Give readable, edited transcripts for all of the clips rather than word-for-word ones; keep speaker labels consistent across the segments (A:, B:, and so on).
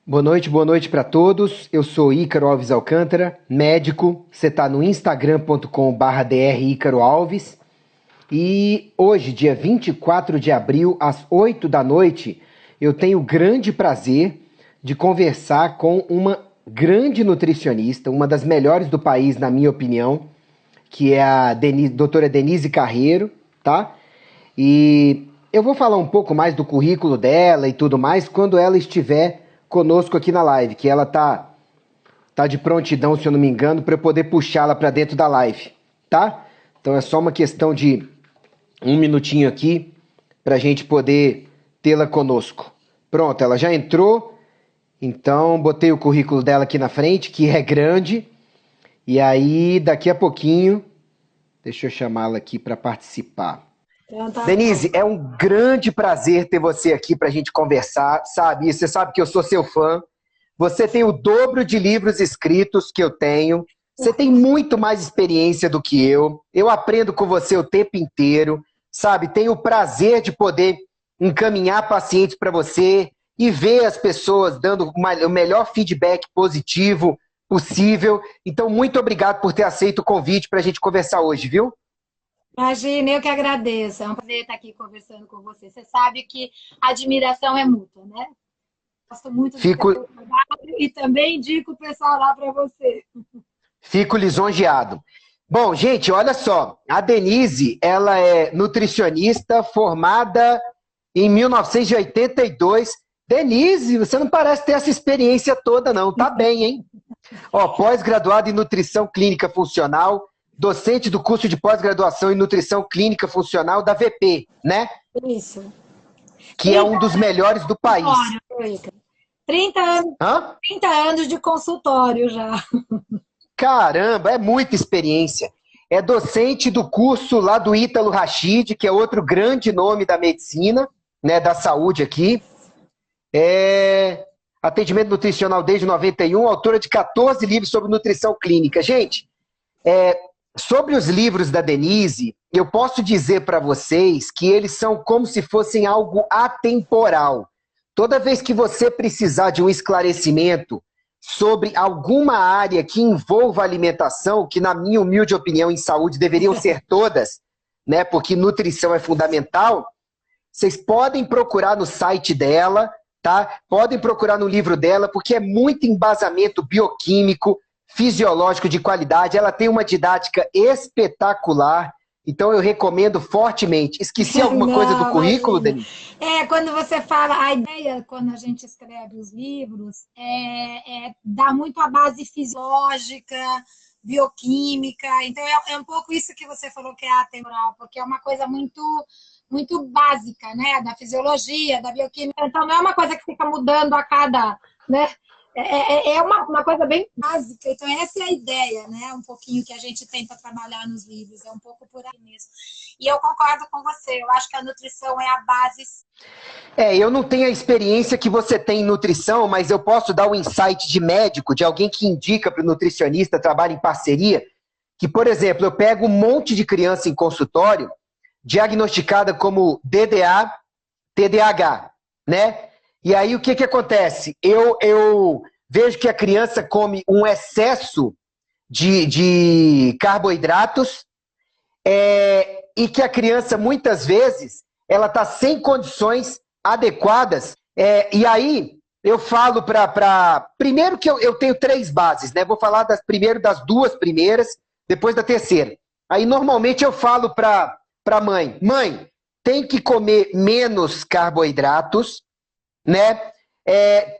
A: Boa noite para todos. Eu sou Ícaro Alves Alcântara, médico. Você está no instagram.com/dr Ícaro Alves. E hoje, dia 24 de abril, às 8 da noite, eu tenho o grande prazer de conversar com uma grande nutricionista, uma das melhores do país, na minha opinião, que é a doutora Denise Carreiro, tá? E eu vou falar um pouco mais do currículo dela e tudo mais quando ela estiver conosco aqui na live, que ela tá de prontidão, se eu não me engano, para eu poder puxá-la para dentro da live, tá? Então é só uma questão de um minutinho aqui para a gente poder tê-la conosco. Pronto, ela já entrou, então botei o currículo dela aqui na frente, que é grande, e aí daqui a pouquinho, deixa eu chamá-la aqui para participar.
B: Então, tá
A: Denise,
B: bom.
A: é um grande prazer ter você aqui para a gente conversar, sabe? Você sabe que eu sou seu fã. Você tem o dobro de livros escritos que eu tenho. Você tem muito mais experiência do que eu. Eu aprendo com você o tempo inteiro, sabe? Tenho o prazer de poder encaminhar pacientes para você e ver as pessoas dando o melhor feedback positivo possível. Então, muito obrigado por ter aceito o convite para a gente conversar hoje, viu?
B: Imagina, eu que agradeço. É um prazer estar aqui conversando com você. Você sabe que a admiração é mútua, né? Gosto muito do
A: Fico,
B: seu trabalho e também indico o pessoal lá para você.
A: Fico lisonjeado. Bom, gente, olha só. A Denise, ela é nutricionista formada em 1982. Denise, você não parece ter essa experiência toda, não. Tá bem, hein? Ó, pós-graduada em nutrição clínica funcional, docente do curso de pós-graduação em nutrição clínica funcional da VP, né?
B: Isso.
A: Que é um dos melhores do país.
B: 30 anos,
A: Hã?
B: 30 anos de consultório já.
A: Caramba, é muita experiência. É docente do curso lá do Ítalo Rachid, que é outro grande nome da medicina, né, da saúde aqui. É atendimento nutricional desde 91, autora de 14 livros sobre nutrição clínica. Gente, sobre os livros da Denise, eu posso dizer para vocês que eles são como se fossem algo atemporal. Toda vez que você precisar de um esclarecimento sobre alguma área que envolva alimentação, que na minha humilde opinião em saúde deveriam ser todas, né, porque nutrição é fundamental, vocês podem procurar no site dela, tá? Podem procurar no livro dela, porque é muito embasamento bioquímico, fisiológico de qualidade. Ela tem uma didática espetacular. Então eu recomendo fortemente. Esqueci alguma coisa do
B: Não,
A: currículo,
B: imagina.
A: Denise?
B: Quando você fala, a ideia, quando a gente escreve os livros, dar muito a base fisiológica, bioquímica. Então, é um pouco isso que você falou que é atemporal, porque é uma coisa muito básica, né? Da fisiologia, da bioquímica. Então, não é uma coisa que fica mudando a cada, né? É uma coisa bem básica. Então, essa é a ideia, né? Um pouquinho que a gente tenta trabalhar nos livros. É um pouco por aí mesmo. E eu concordo com você. Eu acho que a nutrição é a base.
A: Eu não tenho a experiência que você tem em nutrição, mas eu posso dar um insight de médico, de alguém que indica para o nutricionista, trabalha em parceria, que, por exemplo, eu pego um monte de criança em consultório, diagnosticada como DDA, TDAH, né? E aí o que acontece? Eu vejo que a criança come um excesso de carboidratos, e que a criança, muitas vezes, ela está sem condições adequadas. E aí eu falo primeiro que eu tenho 3 bases, né? Vou falar primeiro das 2 primeiras, depois da terceira. Aí normalmente eu falo para mãe, tem que comer menos carboidratos, né?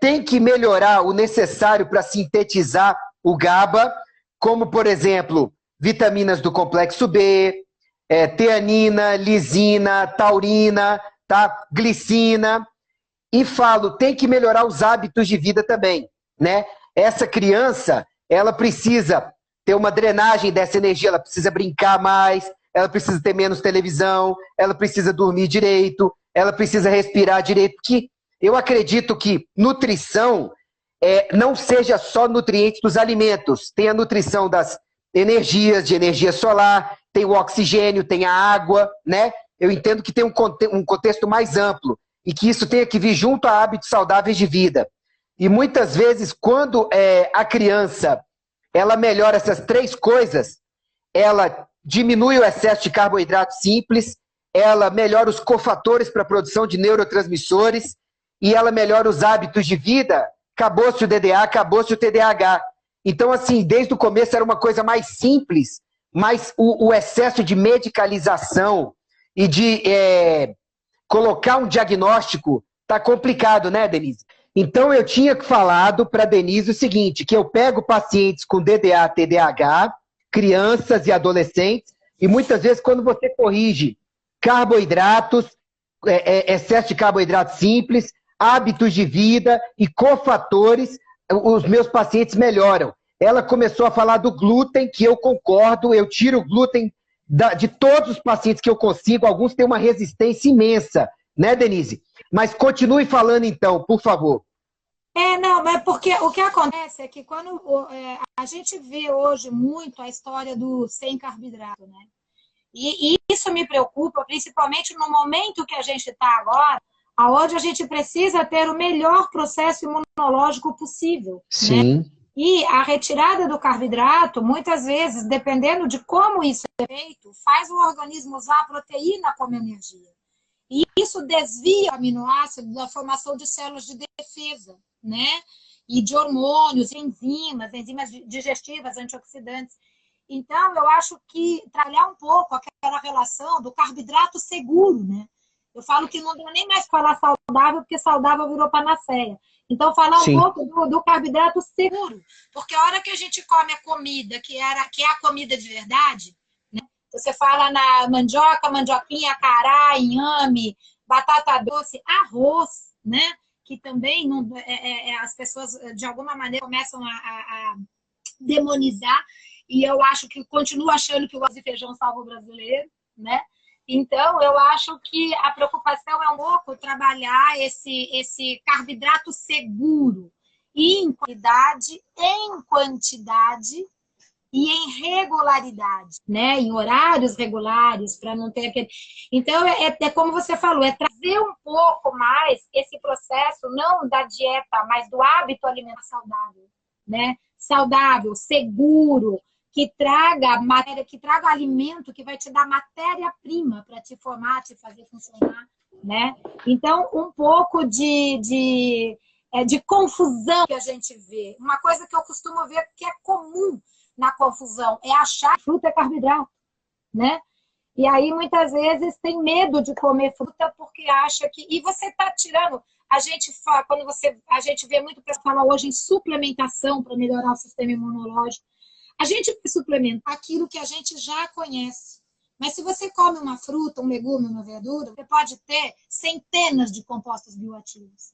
A: Tem que melhorar o necessário para sintetizar o GABA, como, por exemplo, vitaminas do complexo B, teanina, lisina, taurina, tá? Glicina. E falo, tem que melhorar os hábitos de vida também, né? Essa criança, ela precisa ter uma drenagem dessa energia, ela precisa brincar mais, ela precisa ter menos televisão, ela precisa dormir direito, ela precisa respirar direito, porque eu acredito que nutrição não seja só nutrientes dos alimentos. Tem a nutrição das energias, de energia solar, tem o oxigênio, tem a água, né? Eu entendo que tem um contexto mais amplo e que isso tenha que vir junto a hábitos saudáveis de vida. E muitas vezes, quando a criança ela melhora essas três coisas, ela diminui o excesso de carboidrato simples, ela melhora os cofatores para a produção de neurotransmissores e ela melhora os hábitos de vida, acabou-se o DDA, acabou-se o TDAH. Então, assim, desde o começo era uma coisa mais simples, mas o excesso de medicalização e de colocar um diagnóstico tá complicado, né, Denise? Então, eu tinha falado para a Denise o seguinte, que eu pego pacientes com DDA, TDAH, crianças e adolescentes, e muitas vezes quando você corrige carboidratos, excesso de carboidratos simples, hábitos de vida e cofatores, os meus pacientes melhoram. Ela começou a falar do glúten, que eu concordo, eu tiro o glúten de todos os pacientes que eu consigo, alguns têm uma resistência imensa, né, Denise? Mas continue falando então, por favor.
B: Não, mas porque o que acontece é que quando a gente vê hoje muito a história do sem carboidrato, né? E isso me preocupa, principalmente no momento que a gente está agora, onde a gente precisa ter o melhor processo imunológico possível.
A: Sim.
B: Né? E a retirada do carboidrato, muitas vezes, dependendo de como isso é feito, faz o organismo usar a proteína como energia. E isso desvia o aminoácido da formação de células de defesa, né? E de hormônios, enzimas digestivas, antioxidantes. Então, eu acho que trabalhar um pouco aquela relação do carboidrato seguro, né? Eu falo que não dá nem mais falar saudável, porque saudável virou panaceia. Então, falar um pouco do carboidrato seguro. Porque a hora que a gente come a comida, que é a comida de verdade, né? Você fala na mandioca, mandioquinha, cará, inhame, batata doce, arroz, né? Que também não, as pessoas, de alguma maneira, começam a demonizar. E eu acho que continuo achando que o arroz e feijão salva o brasileiro, né? Então, eu acho que a preocupação é um pouco trabalhar esse carboidrato seguro em quantidade e em regularidade, né? Em horários regulares, para não ter aquele... Então, é como você falou, é trazer um pouco mais esse processo, não da dieta, mas do hábito alimentar saudável, né? Saudável, seguro, que traga matéria, que traga alimento que vai te dar matéria-prima para te formar, te fazer funcionar, né? Então, um pouco de confusão que a gente vê. Uma coisa que eu costumo ver que é comum na confusão é achar que fruta é carboidrato, né? E aí, muitas vezes, tem medo de comer fruta porque acha que... E você está tirando... A gente fala, a gente vê muito pessoal falar hoje em suplementação para melhorar o sistema imunológico. A gente suplementa aquilo que a gente já conhece. Mas se você come uma fruta, um legume, uma verdura, você pode ter centenas de compostos bioativos.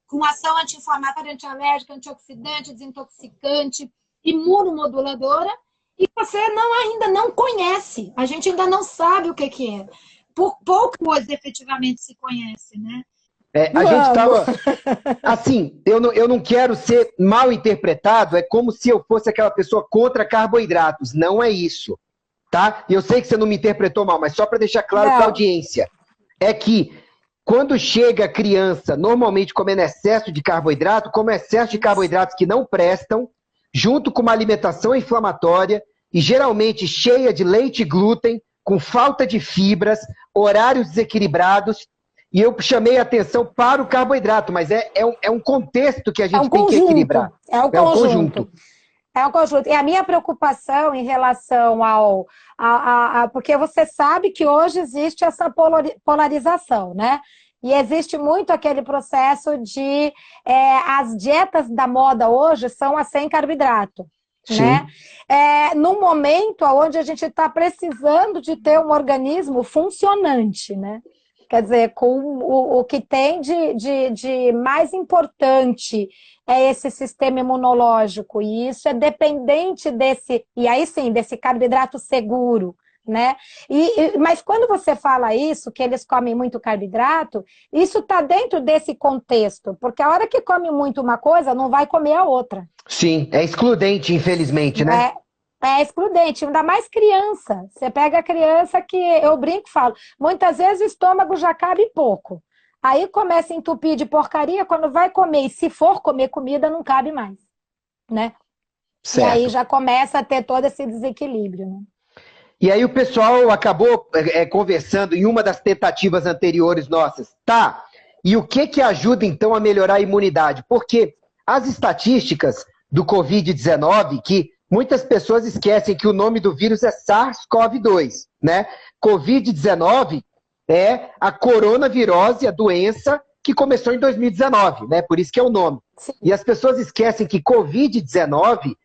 B: Com ação anti-inflamatória, antialérgica, antioxidante, desintoxicante, imunomoduladora, e você ainda não conhece. A gente ainda não sabe o que é. Por pouco coisa efetivamente se conhece, né?
A: A gente estava... Assim, eu não quero ser mal interpretado, é como se eu fosse aquela pessoa contra carboidratos. Não é isso, tá? E eu sei que você não me interpretou mal, mas só para deixar claro para a audiência. É que quando chega a criança, normalmente comendo excesso de carboidrato, como excesso de carboidratos que não prestam, junto com uma alimentação inflamatória e geralmente cheia de leite e glúten, com falta de fibras, horários desequilibrados. E eu chamei a atenção para o carboidrato, mas é um contexto que a gente tem que equilibrar.
B: É um conjunto. É um conjunto. E a minha preocupação em relação porque você sabe que hoje existe essa polarização, né? E existe muito aquele processo de... as dietas da moda hoje são as sem carboidrato. Né? Num momento onde a gente está precisando de ter um organismo funcionante, né? Quer dizer, com o que tem de mais importante é esse sistema imunológico, e isso é dependente e aí sim, desse carboidrato seguro, né? Mas quando você fala isso, que eles comem muito carboidrato, isso está dentro desse contexto, porque a hora que come muito uma coisa, não vai comer a outra.
A: Sim, é excludente, infelizmente, né?
B: É excludente, ainda mais criança. Você pega a criança que, eu brinco e falo, muitas vezes o estômago já cabe pouco. Aí começa a entupir de porcaria, quando vai comer, e se for comer comida, não cabe mais, né? E aí
A: Certo.
B: já começa a ter todo esse desequilíbrio, né?
A: E aí o pessoal acabou conversando em uma das tentativas anteriores nossas. Tá, e o que que ajuda então a melhorar a imunidade? Porque as estatísticas do Covid-19, que muitas pessoas esquecem que o nome do vírus é SARS-CoV-2, né? Covid-19 é a coronavirose, a doença que começou em 2019, né? Por isso que é o nome.
B: Sim.
A: E as pessoas esquecem que Covid-19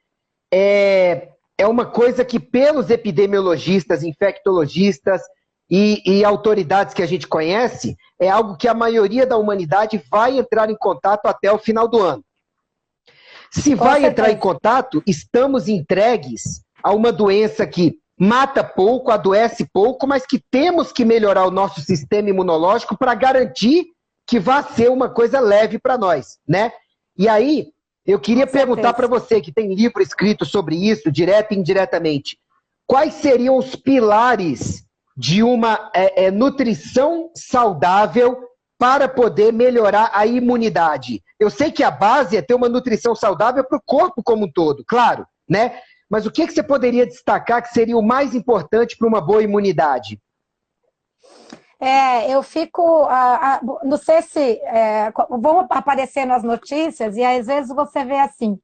A: é uma coisa que, pelos epidemiologistas, infectologistas e autoridades que a gente conhece, é algo que a maioria da humanidade vai entrar em contato até o final do ano. Se vai entrar em contato, estamos entregues a uma doença que mata pouco, adoece pouco, mas que temos que melhorar o nosso sistema imunológico para garantir que vai ser uma coisa leve para nós, né? E aí, eu queria perguntar para você, que tem livro escrito sobre isso, direto e indiretamente, quais seriam os pilares de uma nutrição saudável para poder melhorar a imunidade? Eu sei que a base é ter uma nutrição saudável para o corpo como um todo, claro, né? Mas o que você poderia destacar que seria o mais importante para uma boa imunidade?
B: Eu fico, não sei se vão aparecer nas notícias e às vezes você vê assim,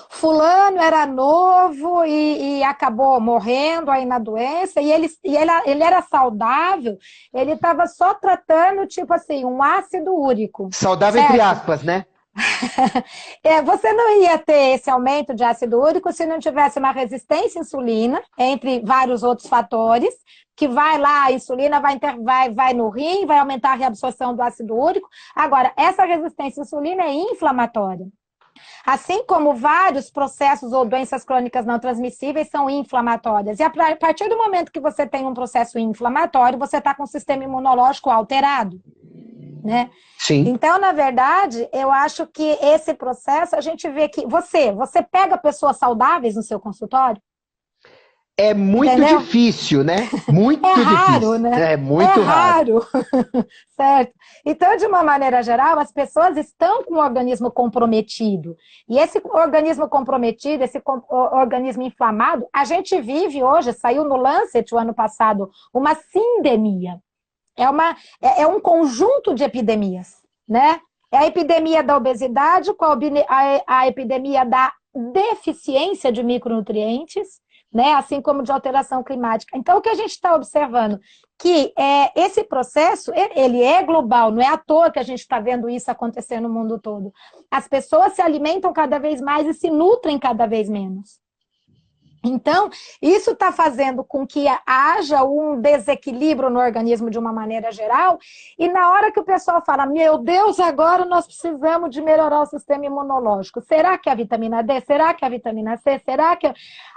B: fulano era novo e acabou morrendo aí na doença e ele era saudável, ele estava só tratando tipo assim, um ácido úrico.
A: Saudável
B: certo?
A: entre aspas, né?
B: Você não ia ter esse aumento de ácido úrico se não tivesse uma resistência à insulina, entre vários outros fatores, que vai lá, a insulina vai no rim, vai aumentar a reabsorção do ácido úrico. Agora, essa resistência à insulina é inflamatória. Assim como vários processos ou doenças crônicas não transmissíveis são inflamatórias. E a partir do momento que você tem um processo inflamatório, você está com o sistema imunológico alterado, né?
A: Sim.
B: Então, na verdade, eu acho que esse processo, a gente vê que você pega pessoas saudáveis no seu consultório?
A: É muito
B: Entendeu?
A: difícil, né? Muito
B: raro,
A: difícil.
B: né?
A: É muito raro.
B: Certo? Então, de uma maneira geral, as pessoas estão com o organismo comprometido. E esse organismo comprometido, esse organismo inflamado, a gente vive hoje, saiu no Lancet o ano passado, uma sindemia. É um conjunto de epidemias, né? É a epidemia da obesidade com a epidemia da deficiência de micronutrientes, né? Assim como de alteração climática. Então, o que a gente está observando? Que esse processo, ele é global, não é à toa que a gente está vendo isso acontecer no mundo todo. As pessoas se alimentam cada vez mais e se nutrem cada vez menos. Então, isso está fazendo com que haja um desequilíbrio no organismo de uma maneira geral, e na hora que o pessoal fala, meu Deus, agora nós precisamos de melhorar o sistema imunológico, será que é a vitamina D? Será que é a vitamina C? Será que...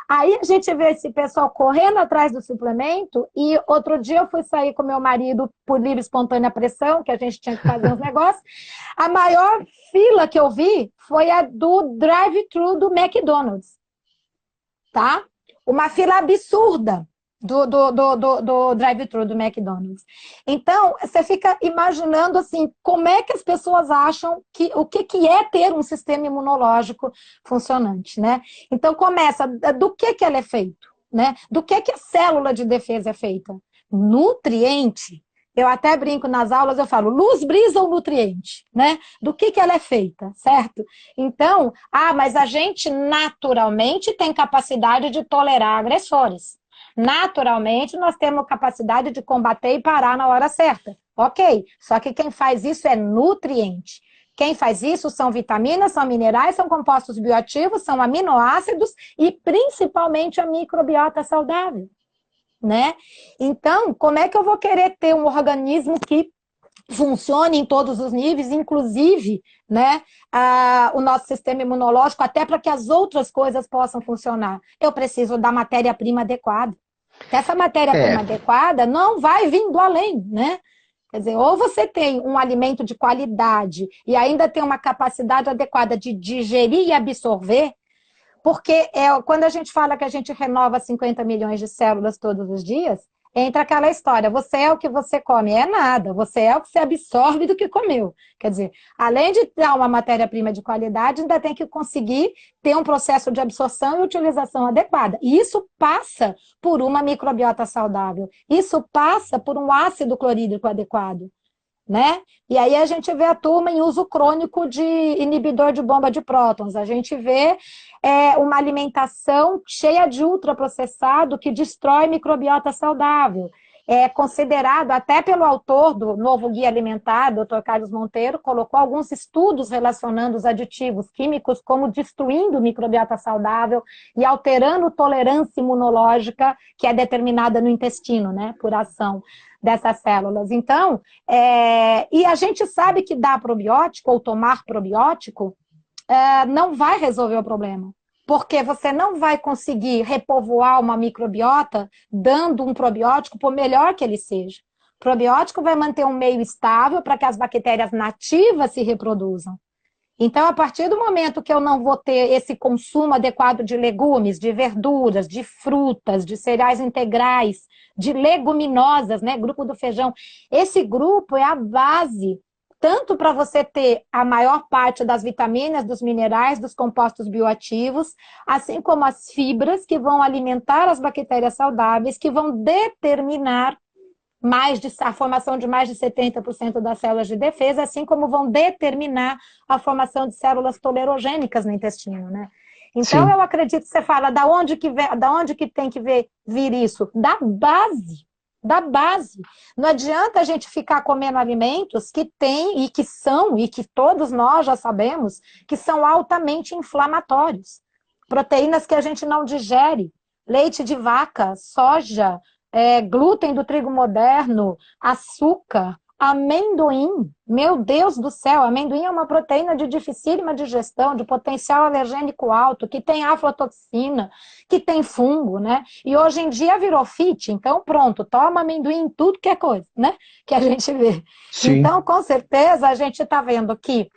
B: Aí a gente vê esse pessoal correndo atrás do suplemento, e outro dia eu fui sair com meu marido por livre e espontânea pressão, que a gente tinha que fazer uns negócios, a maior fila que eu vi foi a do drive-thru do McDonald's. Tá? Uma fila absurda do drive-thru do McDonald's. Então, você fica imaginando assim, como é que as pessoas acham que o que é ter um sistema imunológico funcionante, né? Então, começa do que ela é feito, né? Do que a célula de defesa é feita? Nutriente. Eu até brinco nas aulas, eu falo, luz, brisa ou nutriente, né? Do que ela é feita, certo? Então, mas a gente naturalmente tem capacidade de tolerar agressores. Naturalmente, nós temos capacidade de combater e parar na hora certa. Ok, só que quem faz isso é nutriente. Quem faz isso são vitaminas, são minerais, são compostos bioativos, são aminoácidos e principalmente a microbiota saudável. Né? Então, como é que eu vou querer ter um organismo que funcione em todos os níveis, inclusive, né, o nosso sistema imunológico, até para que as outras coisas possam funcionar? Eu preciso da matéria-prima adequada. Essa matéria-prima adequada não vai vir do além, né? Quer dizer, ou você tem um alimento de qualidade e ainda tem uma capacidade adequada de digerir e absorver, porque quando a gente fala que a gente renova 50 milhões de células todos os dias, entra aquela história, você é o que você come, é nada, você é o que você absorve do que comeu. Quer dizer, além de dar uma matéria-prima de qualidade, ainda tem que conseguir ter um processo de absorção e utilização adequada. E isso passa por uma microbiota saudável, isso passa por um ácido clorídrico adequado, né? E aí a gente vê a turma em uso crônico de inibidor de bomba de prótons, a gente vê uma alimentação cheia de ultraprocessado que destrói microbiota saudável. É considerado, até pelo autor do novo Guia Alimentar, Dr. Carlos Monteiro, colocou alguns estudos relacionando os aditivos químicos como destruindo microbiota saudável e alterando tolerância imunológica, que é determinada no intestino, né, por ação dessas células. Então, e a gente sabe que dar probiótico ou tomar probiótico não vai resolver o problema, porque você não vai conseguir repovoar uma microbiota dando um probiótico, por melhor que ele seja. O probiótico vai manter um meio estável para que as bactérias nativas se reproduzam. Então, a partir do momento que eu não vou ter esse consumo adequado de legumes, de verduras, de frutas, de cereais integrais, de leguminosas, né, grupo do feijão, esse grupo é a base tanto para você ter a maior parte das vitaminas, dos minerais, dos compostos bioativos, assim como as fibras que vão alimentar as bactérias saudáveis, que vão determinar a formação de mais de 70% das células de defesa, assim como vão determinar a formação de células tolerogênicas no intestino, né? Então, eu acredito que você fala, da onde que tem que vir isso? Da base. Da base. Não adianta a gente ficar comendo alimentos que têm e que todos nós já sabemos, que são altamente inflamatórios. Proteínas que a gente não digere, leite de vaca, soja, glúten do trigo moderno, açúcar, amendoim. Meu Deus do céu, amendoim é uma proteína de dificílima digestão, de potencial alergênico alto, que tem aflatoxina, que tem fungo, né? E hoje em dia virou fit, então pronto, toma amendoim em tudo que é coisa, né? Que a gente vê. Sim. Então, com certeza, a gente está vendo que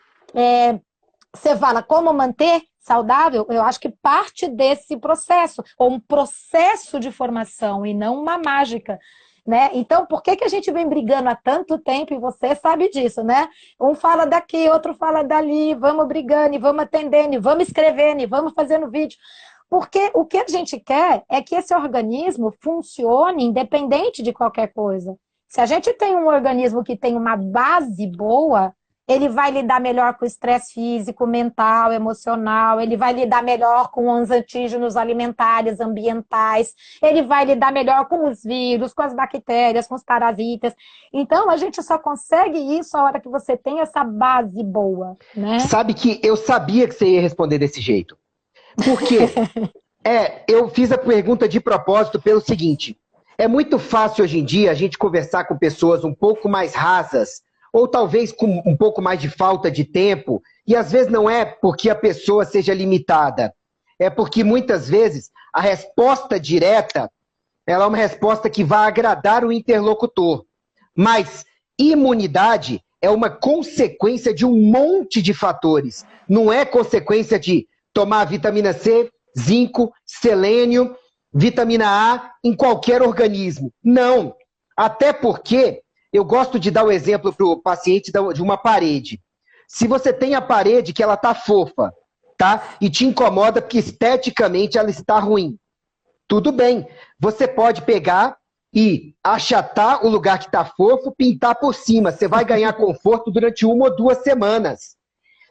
B: você fala como manter saudável, eu acho que parte desse processo, ou um processo de formação e não uma mágica, né? Então, por que a gente vem brigando há tanto tempo, e você sabe disso, né? Um fala daqui, outro fala dali, vamos brigando, e vamos atendendo, e vamos escrevendo, e vamos fazendo vídeo. Porque o que a gente quer é que esse organismo funcione independente de qualquer coisa. Se a gente tem um organismo que tem uma base boa, ele vai lidar melhor com o estresse físico, mental, emocional, ele vai lidar melhor com os antígenos alimentares, ambientais, ele vai lidar melhor com os vírus, com as bactérias, com os parasitas. Então, a gente só consegue isso a hora que você tem essa base boa, né?
A: Sabe que eu sabia que você ia responder desse jeito. Por quê? Eu fiz a pergunta de propósito pelo seguinte, é muito fácil hoje em dia a gente conversar com pessoas um pouco mais rasas, ou talvez com um pouco mais de falta de tempo, e às vezes não é porque a pessoa seja limitada, é porque muitas vezes a resposta direta ela é uma resposta que vai agradar o interlocutor. Mas imunidade é uma consequência de um monte de fatores, não é consequência de tomar vitamina C, zinco, selênio, vitamina A em qualquer organismo. Não, até porque eu gosto de dar o exemplo para o paciente de uma parede. Se você tem a parede que ela está fofa, tá? E te incomoda porque esteticamente ela está ruim. Tudo bem. Você pode pegar e achatar o lugar que está fofo, pintar por cima. Você vai ganhar conforto durante 1 ou 2 semanas.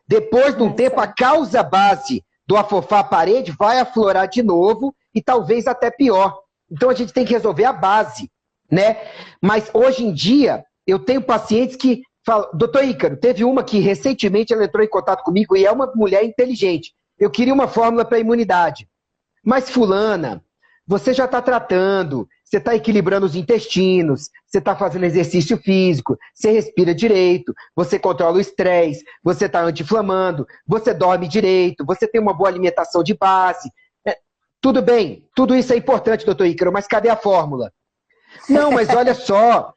A: Depois de um tempo, a causa base do afofar a parede vai aflorar de novo e talvez até pior. Então a gente tem que resolver a base, né? Mas hoje em dia, eu tenho pacientes que falam, doutor Ícaro, teve uma que recentemente ela entrou em contato comigo e é uma mulher inteligente. Eu queria uma fórmula para imunidade. Mas fulana, você já está tratando, você está equilibrando os intestinos, você está fazendo exercício físico, você respira direito, você controla o estresse, você está anti-inflamando, você dorme direito, você tem uma boa alimentação de base. Tudo bem, tudo isso é importante, doutor Ícaro, mas cadê a fórmula? Não, mas olha só,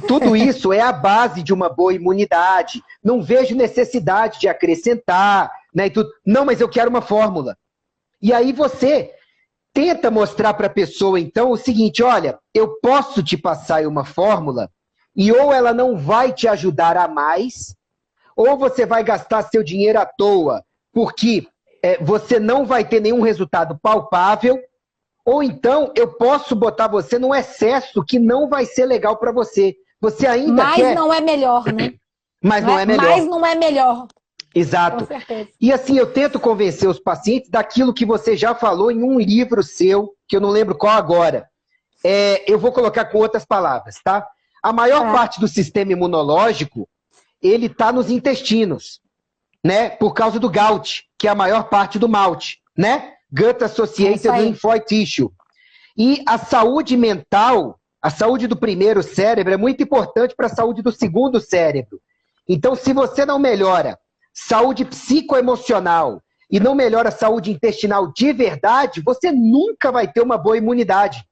A: tudo isso é a base de uma boa imunidade. Não vejo necessidade de acrescentar, né? E tudo. Não, mas eu quero uma fórmula. E aí você tenta mostrar para a pessoa, então, o seguinte, olha, eu posso te passar aí uma fórmula e ou ela não vai te ajudar a mais, ou você vai gastar seu dinheiro à toa, porque você não vai ter nenhum resultado palpável, ou então eu posso botar você num excesso que não vai ser legal para você. Você ainda
B: Mas
A: quer...
B: não é melhor, né?
A: Mas não é melhor.
B: Mas não é melhor.
A: Exato.
B: Com certeza.
A: E assim, eu tento convencer os pacientes daquilo que você já falou em um livro seu, que eu não lembro qual agora. Eu vou colocar com outras palavras, tá? A maior parte do sistema imunológico, ele está nos intestinos, né? Por causa do gout, que é a maior parte do malte, né? Gut Associated Lymphoid Tissue. E a saúde mental, a saúde do primeiro cérebro é muito importante para a saúde do segundo cérebro. Então, se você não melhora saúde psicoemocional e não melhora a saúde intestinal de verdade, você nunca vai ter uma boa imunidade.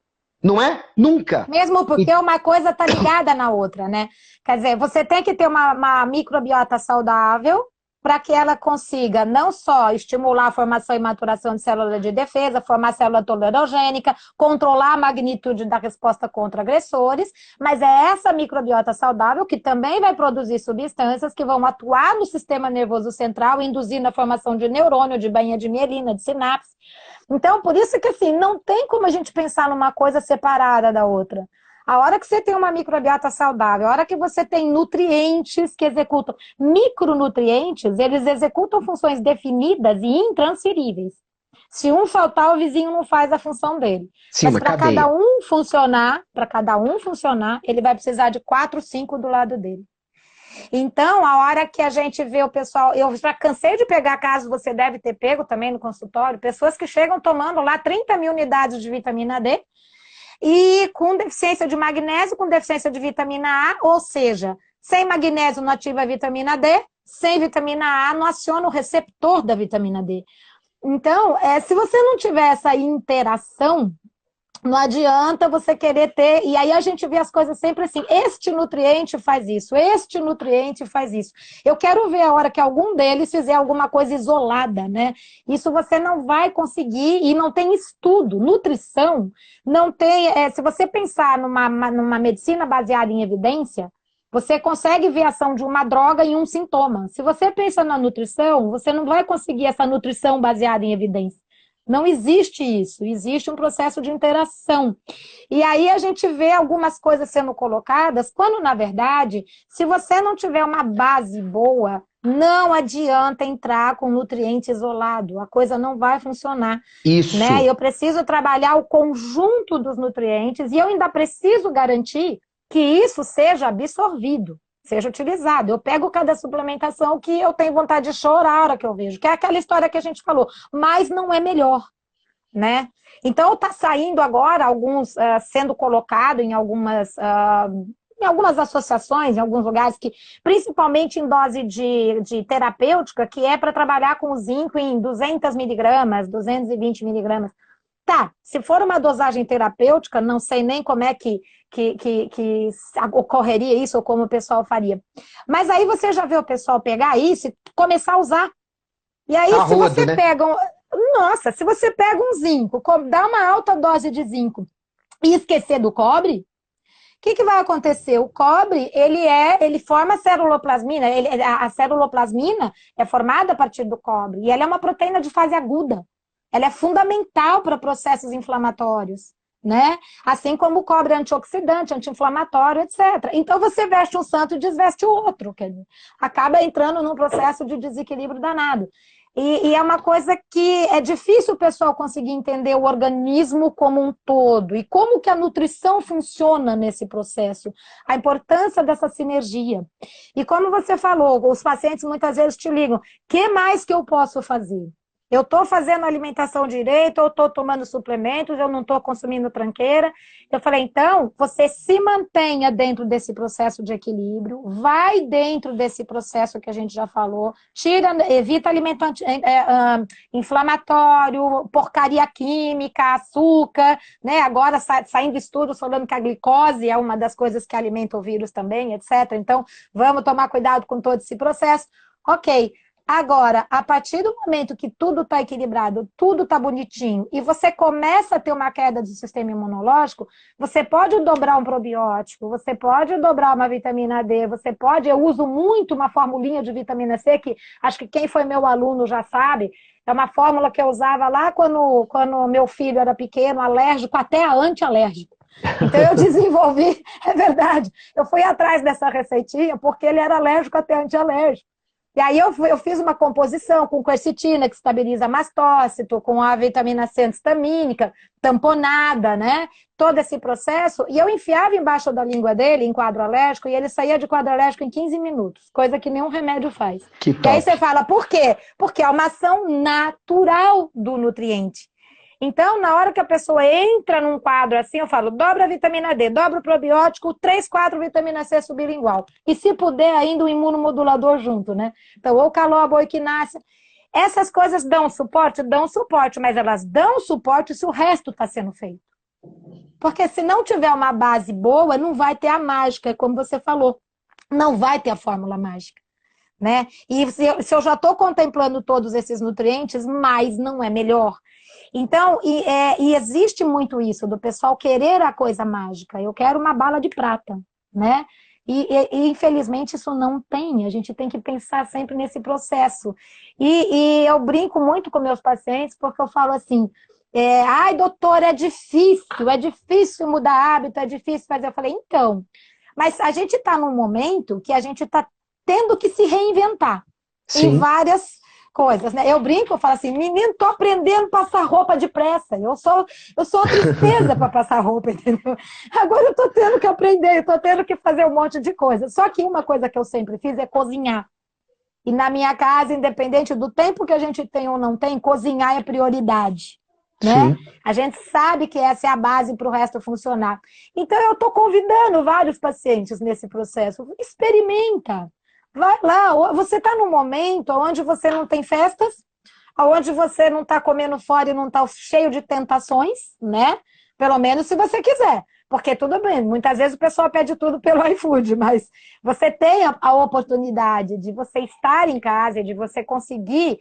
A: Não é? Nunca.
B: Mesmo porque uma coisa está ligada na outra, né? Quer dizer, você tem que ter uma microbiota saudável para que ela consiga não só estimular a formação e maturação de célula de defesa, formar célula tolerogênica, controlar a magnitude da resposta contra agressores, mas é essa microbiota saudável que também vai produzir substâncias que vão atuar no sistema nervoso central, induzindo a formação de neurônio, de bainha de mielina, de sinapse. Então, por isso que assim, não tem como a gente pensar numa coisa separada da outra. A hora que você tem uma microbiota saudável, a hora que você tem nutrientes que executam, micronutrientes, eles executam funções definidas e intransferíveis. Se um faltar, o vizinho não faz a função dele.
A: Sim,
B: mas para cada um funcionar, ele vai precisar de 4, 5 do lado dele. Então, a hora que a gente vê o pessoal... Eu já cansei de pegar casos, você deve ter pego também no consultório, pessoas que chegam tomando lá 30 mil unidades de vitamina D e com deficiência de magnésio, com deficiência de vitamina A, ou seja, sem magnésio não ativa a vitamina D, sem vitamina A não aciona o receptor da vitamina D. Então, se você não tiver essa interação, não adianta você querer ter... E aí a gente vê as coisas sempre assim, este nutriente faz isso, este nutriente faz isso. Eu quero ver a hora que algum deles fizer alguma coisa isolada, né? Isso você não vai conseguir e não tem estudo. Nutrição não tem... se você pensar numa medicina baseada em evidência, você consegue ver a ação de uma droga em um sintoma. Se você pensa na nutrição, você não vai conseguir essa nutrição baseada em evidência. Não existe isso, existe um processo de interação. E aí a gente vê algumas coisas sendo colocadas, quando, na verdade, se você não tiver uma base boa, não adianta entrar com nutriente isolado, a coisa não vai funcionar.
A: Isso.
B: Né? Eu preciso trabalhar o conjunto dos nutrientes e eu ainda preciso garantir que isso seja absorvido, seja utilizado. Eu pego cada suplementação que eu tenho vontade de chorar a hora que eu vejo, que é aquela história que a gente falou, mas não é melhor, né? Então, está saindo agora alguns, sendo colocado em algumas associações, em alguns lugares, que, principalmente em dose de terapêutica, que é para trabalhar com o zinco em 200 miligramas, 220 miligramas. Tá, se for uma dosagem terapêutica, não sei nem como é que ocorreria isso ou como o pessoal faria. Mas aí você já vê o pessoal pegar isso e começar a usar. E aí, se você pega... Nossa, se você pega um zinco, dá uma alta dose de zinco e esquecer do cobre, o que vai acontecer? O cobre, ele forma celuloplasmina, a celuloplasmina é formada a partir do cobre, e ela é uma proteína de fase aguda. Ela é fundamental para processos inflamatórios, né? Assim como o cobre é antioxidante, anti-inflamatório, etc. Então, você veste um santo e desveste o outro, quer dizer, acaba entrando num processo de desequilíbrio danado. E é uma coisa que é difícil o pessoal conseguir entender o organismo como um todo e como que a nutrição funciona nesse processo, a importância dessa sinergia. E como você falou, os pacientes muitas vezes te ligam, o que mais que eu posso fazer? Eu estou fazendo alimentação direito, eu estou tomando suplementos, eu não estou consumindo tranqueira. Eu falei, então, você se mantenha dentro desse processo de equilíbrio, vai dentro desse processo que a gente já falou, evita alimento inflamatório, porcaria química, açúcar, né? Agora saindo estudos falando que a glicose é uma das coisas que alimenta o vírus também, etc. Então, vamos tomar cuidado com todo esse processo. Ok. Agora, a partir do momento que tudo está equilibrado, tudo está bonitinho, e você começa a ter uma queda do sistema imunológico, você pode dobrar um probiótico, você pode dobrar uma vitamina D, você pode, eu uso muito uma formulinha de vitamina C, que acho que quem foi meu aluno já sabe, é uma fórmula que eu usava lá quando meu filho era pequeno, alérgico, até anti-alérgico. Então eu desenvolvi, é verdade, eu fui atrás dessa receitinha porque ele era alérgico até anti-alérgico. E aí eu fiz uma composição com quercetina, que estabiliza mastócito, com a vitamina C antistamínica, tamponada, né? Todo esse processo. E eu enfiava embaixo da língua dele, em quadro alérgico, e ele saía de quadro alérgico em 15 minutos, coisa que nenhum remédio faz.
A: Que
B: e aí você fala, por quê? Porque é uma ação natural do nutriente. Então, na hora que a pessoa entra num quadro assim, eu falo, dobra a vitamina D, dobra o probiótico, 3, 4 vitamina C sublingual. E se puder, ainda um imunomodulador junto, né? Então, ou caloba ou equinácea. Essas coisas dão suporte, mas elas dão suporte se o resto está sendo feito. Porque se não tiver uma base boa, não vai ter a mágica, como você falou. Não vai ter a fórmula mágica. Né? E se eu já estou contemplando todos esses nutrientes, mais não é melhor. Então, e existe muito isso, do pessoal querer a coisa mágica. Eu quero uma bala de prata, né? E infelizmente isso não tem, a gente tem que pensar sempre nesse processo. E eu brinco muito com meus pacientes, porque eu falo assim, ai doutor, é difícil mudar hábito, é difícil fazer. Eu falei, então, mas a gente está num momento que a gente está tendo que se reinventar. Sim. Em várias coisas, né? Eu brinco, eu falo assim, menino, tô aprendendo a passar roupa depressa. Eu sou a tristeza para passar roupa, entendeu? Agora eu tô tendo que aprender, eu tô tendo que fazer um monte de coisa. Só que uma coisa que eu sempre fiz é cozinhar. E na minha casa, independente do tempo que a gente tem ou não tem, cozinhar é prioridade. Né? A gente sabe que essa é a base para o resto funcionar. Então eu tô convidando vários pacientes nesse processo. Experimenta. Vai lá, você está num momento onde você não tem festas, onde você não está comendo fora e não está cheio de tentações, né? Pelo menos se você quiser. Porque tudo bem, muitas vezes o pessoal pede tudo pelo iFood, mas você tem a oportunidade de você estar em casa, de você conseguir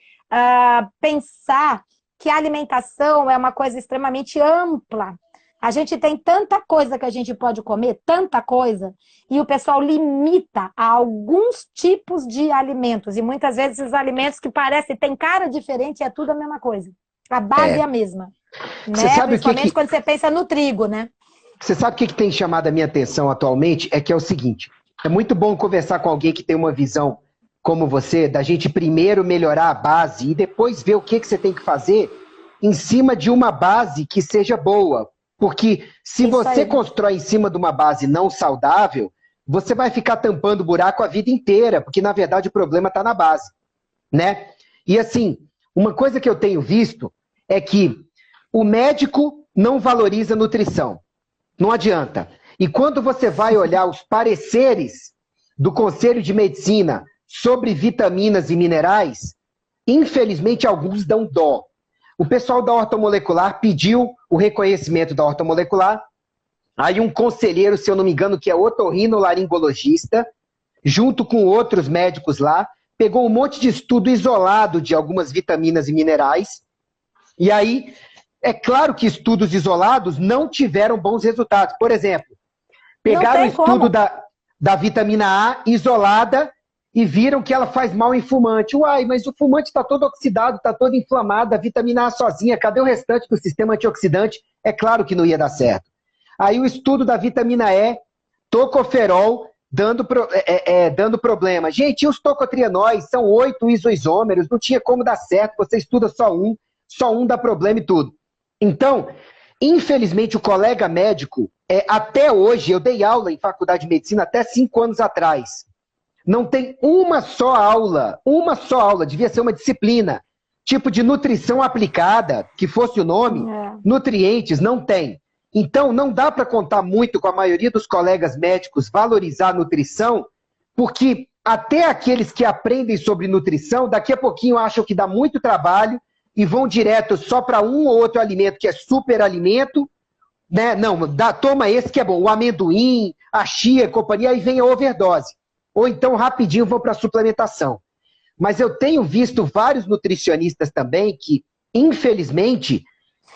B: pensar que a alimentação é uma coisa extremamente ampla. A gente tem tanta coisa que a gente pode comer, tanta coisa, e o pessoal limita a alguns tipos de alimentos. E muitas vezes esses alimentos que parecem, tem cara diferente, é tudo a mesma coisa. A base é a mesma. Né?
A: Sabe
B: principalmente quando você pensa no trigo, né?
A: Você sabe o que tem chamado a minha atenção atualmente? É que é o seguinte, é muito bom conversar com alguém que tem uma visão como você, da gente primeiro melhorar a base e depois ver o que você tem que fazer em cima de uma base que seja boa. Porque se você constrói em cima de uma base não saudável, você vai ficar tampando buraco a vida inteira, porque na verdade o problema está na base, né? E assim, uma coisa que eu tenho visto é que o médico não valoriza a nutrição. Não adianta. E quando você vai olhar os pareceres do Conselho de Medicina sobre vitaminas e minerais, infelizmente alguns dão dó. O pessoal da ortomolecular pediu o reconhecimento da ortomolecular, aí um conselheiro, se eu não me engano, que é otorrinolaringologista, junto com outros médicos lá, pegou um monte de estudo isolado de algumas vitaminas e minerais, e aí, é claro que estudos isolados não tiveram bons resultados. Por exemplo, pegaram o estudo da vitamina A isolada e viram que ela faz mal em fumante. Uai, mas o fumante está todo oxidado, está todo inflamado, a vitamina A sozinha, cadê o restante do sistema antioxidante? É claro que não ia dar certo. Aí o estudo da vitamina E, tocoferol, dando problema. Gente, e os tocotrienóis? São 8 isoisômeros, não tinha como dar certo, você estuda só um dá problema e tudo. Então, infelizmente, o colega médico, até hoje, eu dei aula em faculdade de medicina até 5 anos atrás. Não tem uma só aula, devia ser uma disciplina, tipo de nutrição aplicada, que fosse o nome, nutrientes, não tem. Então, não dá para contar muito com a maioria dos colegas médicos valorizar a nutrição, porque até aqueles que aprendem sobre nutrição, daqui a pouquinho acham que dá muito trabalho e vão direto só para um ou outro alimento que é super alimento, né? Não, toma esse que é bom, o amendoim, a chia, a companhia, aí vem a overdose. Ou então, rapidinho, vou para a suplementação. mas eu tenho visto vários nutricionistas também que, infelizmente,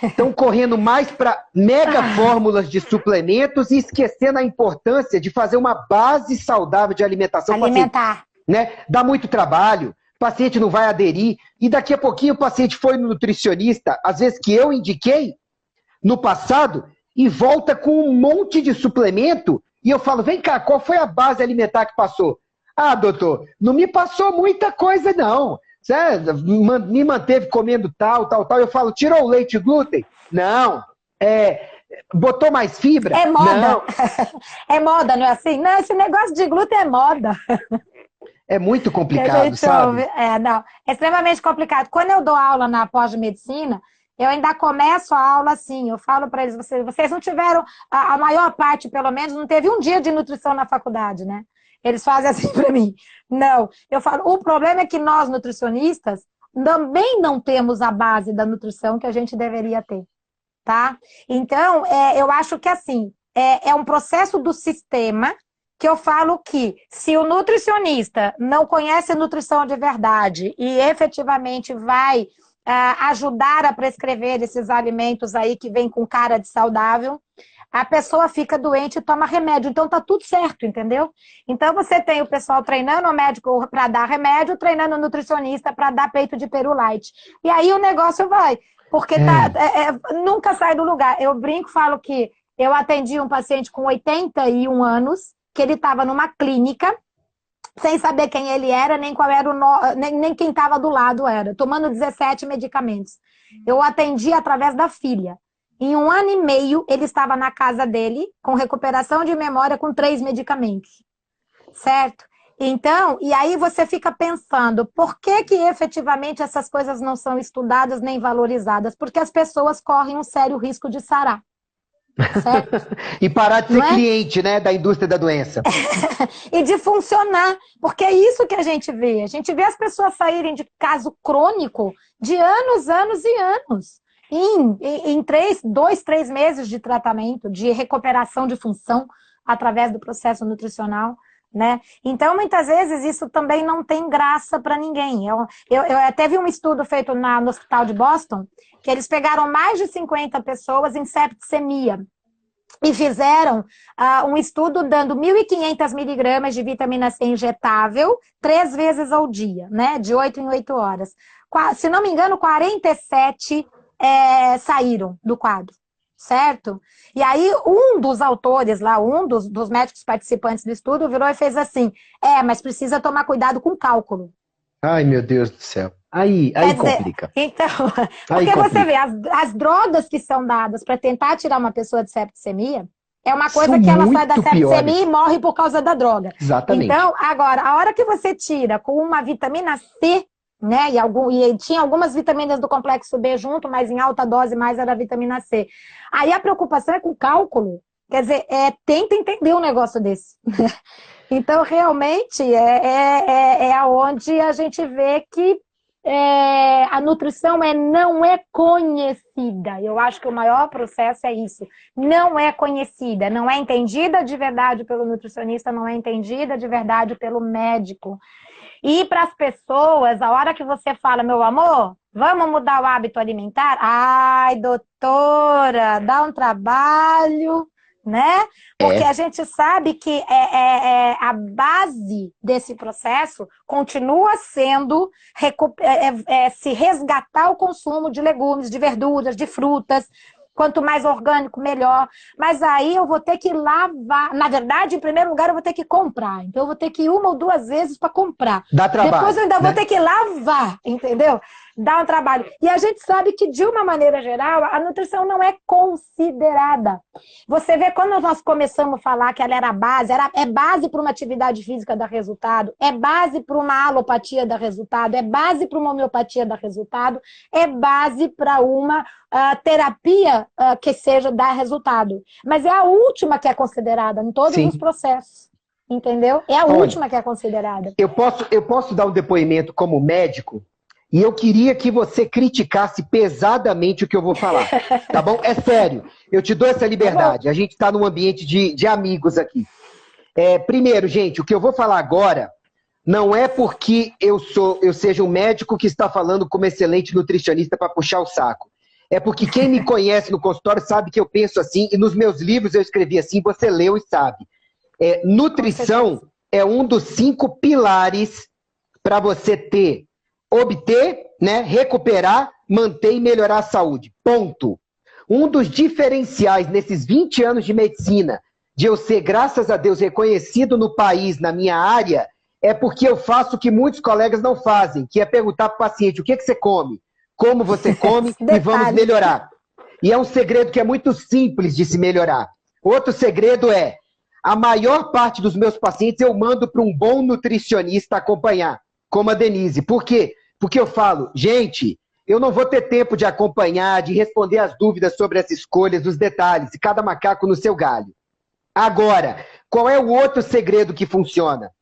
A: estão correndo mais para mega fórmulas de suplementos e esquecendo a importância de fazer uma base saudável de alimentação.
C: Alimentar.
A: Né? Dá muito trabalho, o paciente não vai aderir, e daqui a pouquinho o paciente foi no nutricionista, às vezes que eu indiquei no passado, e volta com um monte de suplemento, e eu falo, vem cá, qual foi a base alimentar que passou? Ah, doutor, não me passou muita coisa, não. Você me manteve comendo tal. Eu falo, tirou o leite e glúten? Não. Botou mais fibra?
C: É moda.
A: Não.
C: É moda, não é assim? Não, esse negócio de glúten é moda.
A: É muito complicado, sabe?
C: Não, é extremamente complicado. Quando eu dou aula na pós-medicina, eu ainda começo a aula assim, eu falo para eles, vocês não tiveram, a maior parte, pelo menos, não teve um dia de nutrição na faculdade, né? Eles fazem assim para mim. Não, eu falo, o problema é que nós, nutricionistas, também não temos a base da nutrição que a gente deveria ter, tá? Então, eu acho que assim, é um processo do sistema que eu falo que se o nutricionista não conhece nutrição de verdade e efetivamente vai ajudar a prescrever esses alimentos aí que vem com cara de saudável, a pessoa fica doente e toma remédio. Então tá tudo certo, entendeu? Então você tem o pessoal treinando o médico para dar remédio, treinando o nutricionista para dar peito de peru light. E aí o negócio vai, porque nunca sai do lugar. Eu brinco, falo que eu atendi um paciente com 81 anos, que ele estava numa clínica, sem saber quem ele era, nem qual era nem quem estava do lado era, tomando 17 medicamentos. Eu atendi através da filha. Em 1 ano e meio, ele estava na casa dele, com recuperação de memória, com 3 medicamentos. Certo? Então, e aí você fica pensando, por que que efetivamente essas coisas não são estudadas nem valorizadas? Porque as pessoas correm um sério risco de sarar. Certo?
A: E parar de ser cliente, né, da indústria da doença.
C: E de funcionar, porque é isso que a gente vê. A gente vê as pessoas saírem de caso crônico de anos e anos. Em 2, 3 meses de tratamento, de recuperação de função através do processo nutricional, né? Então, muitas vezes, isso também não tem graça para ninguém. Eu até vi um estudo feito no Hospital de Boston, que eles pegaram mais de 50 pessoas em septicemia e fizeram um estudo dando 1.500 miligramas de vitamina C injetável 3 vezes ao dia, né? De 8 em 8 horas. Se não me engano, 47 saíram do quadro, certo? E aí, um dos autores lá, um dos médicos participantes do estudo, virou e fez assim, mas precisa tomar cuidado com o cálculo.
A: Ai, meu Deus do céu. Aí complica.
C: Então, porque você vê, as drogas que são dadas para tentar tirar uma pessoa de septicemia, é uma coisa que ela sai da septicemia e morre por causa da droga.
A: Exatamente.
C: Então, agora, a hora que você tira com uma vitamina C, né? E tinha algumas vitaminas do complexo B junto, mas em alta dose mais era a vitamina C. Aí a preocupação é com o cálculo. Quer dizer, tenta entender um negócio desse. Então, realmente, é onde a gente vê que a nutrição não é conhecida. Eu acho que o maior processo é isso. Não é conhecida, não é entendida de verdade pelo nutricionista, não é entendida de verdade pelo médico. E para as pessoas, a hora que você fala, meu amor, vamos mudar o hábito alimentar? Ai, doutora, dá um trabalho, né? Porque a gente sabe que a base desse processo continua sendo se resgatar o consumo de legumes, de verduras, de frutas. Quanto mais orgânico, melhor. Mas aí eu vou ter que lavar. Na verdade, em primeiro lugar, eu vou ter que comprar. Então, eu vou ter que ir 1 ou 2 vezes para comprar.
A: Dá trabalho.
C: Depois eu ainda vou ter que lavar, entendeu? Dá um trabalho. E a gente sabe que, de uma maneira geral, a nutrição não é considerada. Você vê, quando nós começamos a falar que ela era base, é base para uma atividade física dar resultado, é base para uma alopatia dar resultado, é base para uma homeopatia dar resultado, é base para uma terapia que seja dar resultado. Mas é a última que é considerada em todos os processos. Entendeu? É a última que é considerada.
A: Eu posso dar um depoimento como médico? E eu queria que você criticasse pesadamente o que eu vou falar, tá bom? É sério, eu te dou essa liberdade. A gente está num ambiente de amigos aqui. Primeiro, gente, o que eu vou falar agora, Não é porque eu seja um médico que está falando como excelente nutricionista para puxar o saco. É porque quem me conhece no consultório sabe que eu penso assim, e nos meus livros eu escrevi assim, você leu e sabe. Nutrição é um dos 5 pilares para você obter, né, recuperar, manter e melhorar a saúde. Ponto. Um dos diferenciais nesses 20 anos de medicina, de eu ser, graças a Deus, reconhecido no país, na minha área, é porque eu faço o que muitos colegas não fazem, que é perguntar para o paciente o que você come, como você come e vamos melhorar. E é um segredo que é muito simples de se melhorar. Outro segredo é, a maior parte dos meus pacientes eu mando para um bom nutricionista acompanhar, como a Denise. Por quê? Porque eu falo, gente, eu não vou ter tempo de acompanhar, de responder as dúvidas sobre as escolhas, os detalhes, e cada macaco no seu galho. Agora, qual é o outro segredo que funciona?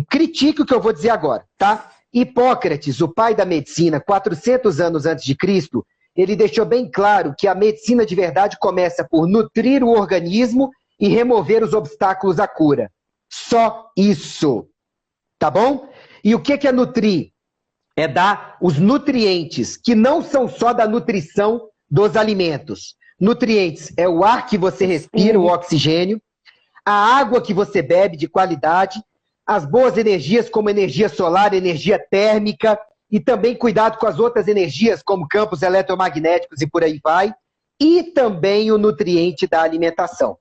A: Critique o que eu vou dizer agora, tá? Hipócrates, o pai da medicina, 400 anos antes de Cristo, ele deixou bem claro que a medicina de verdade começa por nutrir o organismo e remover os obstáculos à cura. Só isso, tá bom? E o que é nutrir? É dar os nutrientes, que não são só da nutrição dos alimentos. Nutrientes é o ar que você respira, o oxigênio, a água que você bebe de qualidade, as boas energias como energia solar, energia térmica, e também cuidado com as outras energias, como campos eletromagnéticos e por aí vai, e também o nutriente da alimentação.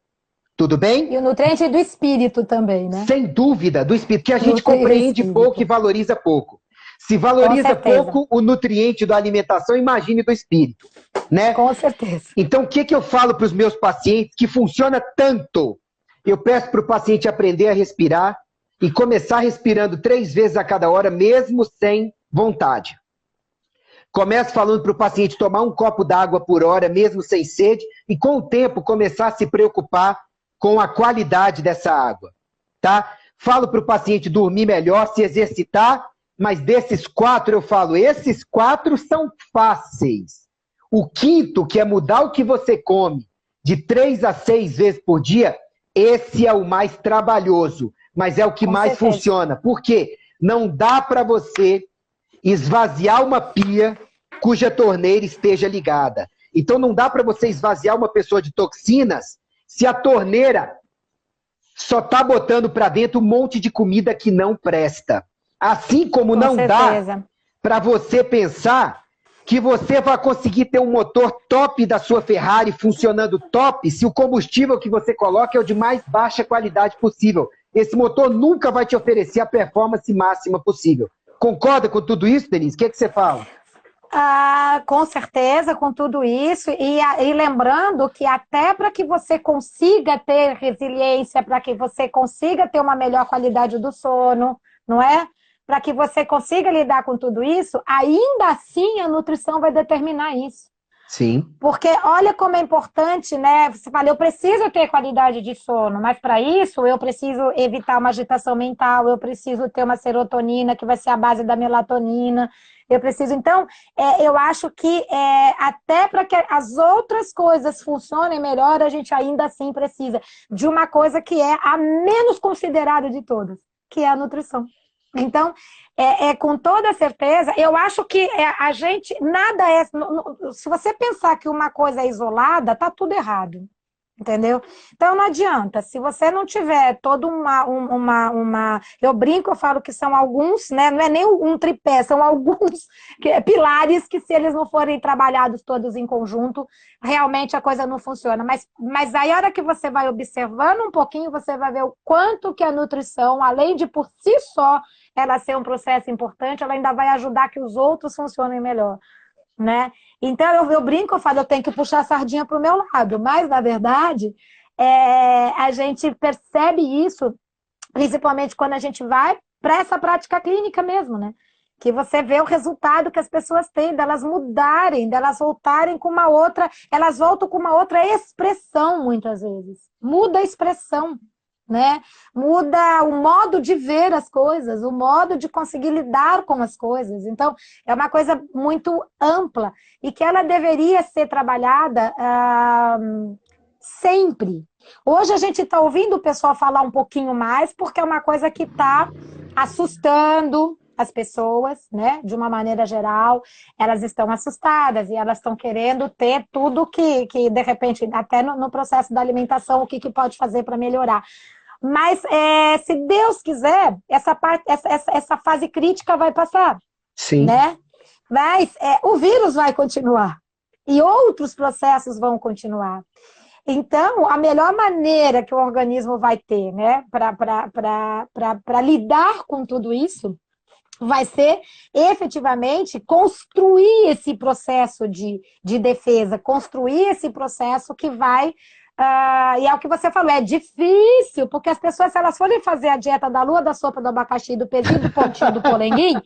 A: Tudo bem?
C: E o nutriente do espírito também, né?
A: Sem dúvida, do espírito, que a gente compreende pouco e valoriza pouco. Se valoriza pouco o nutriente da alimentação, imagine do espírito, né?
C: Com certeza.
A: Então, o que eu falo para os meus pacientes que funciona tanto? Eu peço para o paciente aprender a respirar e começar respirando 3 vezes a cada hora, mesmo sem vontade. Começo falando para o paciente tomar um copo d'água por hora, mesmo sem sede, e com o tempo começar a se preocupar com a qualidade dessa água, tá? Falo para o paciente dormir melhor, se exercitar, mas desses 4 eu falo, esses 4 são fáceis. O 5º, que é mudar o que você come de 3 a 6 vezes por dia, esse é o mais trabalhoso, mas é o que mais funciona. Por quê? Não dá para você esvaziar uma pia cuja torneira esteja ligada. Então não dá para você esvaziar uma pessoa de toxinas se a torneira só está botando para dentro um monte de comida que não presta. Assim como não dá para você pensar que você vai conseguir ter um motor top da sua Ferrari funcionando top se o combustível que você coloca é o de mais baixa qualidade possível. Esse motor nunca vai te oferecer a performance máxima possível. Concorda com tudo isso, Denise? O que você fala?
C: Com certeza, com tudo isso, e lembrando que até para que você consiga ter resiliência, para que você consiga ter uma melhor qualidade do sono, não é? Para que você consiga lidar com tudo isso, ainda assim a nutrição vai determinar isso.
A: Sim.
C: Porque olha como é importante, né? Você fala, eu preciso ter qualidade de sono, mas para isso eu preciso evitar uma agitação mental, eu preciso ter uma serotonina que vai ser a base da melatonina, eu preciso... Então, eu acho que até para que as outras coisas funcionem melhor, a gente ainda assim precisa de uma coisa que é a menos considerada de todas, que é a nutrição. Então, com toda certeza, eu acho que a gente, nada é... Se você pensar que uma coisa é isolada, tá tudo errado, entendeu? Então não adianta, se você não tiver toda eu brinco, eu falo que são alguns, né? Não é nem um tripé, são alguns pilares que se eles não forem trabalhados todos em conjunto, realmente a coisa não funciona. Mas aí a hora que você vai observando um pouquinho, você vai ver o quanto que a nutrição, além de por si só ela ser um processo importante, ela ainda vai ajudar que os outros funcionem melhor, né? Então eu brinco, eu falo, eu tenho que puxar a sardinha para o meu lado, mas na verdade a gente percebe isso, principalmente quando a gente vai para essa prática clínica mesmo, né? Que você vê o resultado que as pessoas têm, delas mudarem, delas voltarem com uma outra, elas voltam com uma outra expressão muitas vezes, muda a expressão, né? Muda o modo de ver as coisas, o modo de conseguir lidar com as coisas. Então, é uma coisa muito ampla e que ela deveria ser trabalhada sempre. Hoje a gente está ouvindo o pessoal falar um pouquinho mais porque é uma coisa que está assustando as pessoas, né? De uma maneira geral, elas estão assustadas e elas estão querendo ter tudo que de repente, até no processo da alimentação, o que pode fazer para melhorar. Mas, se Deus quiser, essa fase crítica vai passar.
A: Sim.
C: Né? Mas o vírus vai continuar. E outros processos vão continuar. Então, a melhor maneira que o organismo vai ter, né, para lidar com tudo isso, vai ser efetivamente construir esse processo de defesa, construir esse processo que vai... e é o que você falou, é difícil, porque as pessoas, se elas forem fazer a dieta da lua, da sopa, do abacaxi, do pezinho, do pontinho, do polenguinho,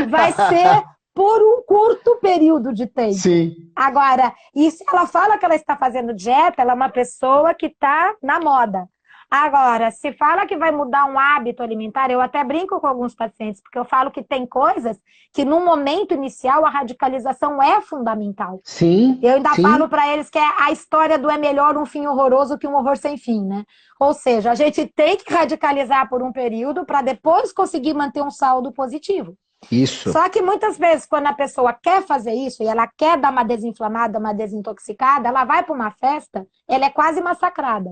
C: vai ser por um curto período de tempo.
A: Sim.
C: Agora, e se ela fala que ela está fazendo dieta, ela é uma pessoa que está na moda. Agora, se fala que vai mudar um hábito alimentar, eu até brinco com alguns pacientes, porque eu falo que tem coisas que no momento inicial a radicalização é fundamental.
A: Sim.
C: Eu ainda
A: sim.
C: falo para eles que é a história do é melhor um fim horroroso que um horror sem fim, né? Ou seja, a gente tem que radicalizar por um período para depois conseguir manter um saldo positivo.
A: Isso.
C: Só que muitas vezes, quando a pessoa quer fazer isso e ela quer dar uma desinflamada, uma desintoxicada, ela vai para uma festa, ela é quase massacrada.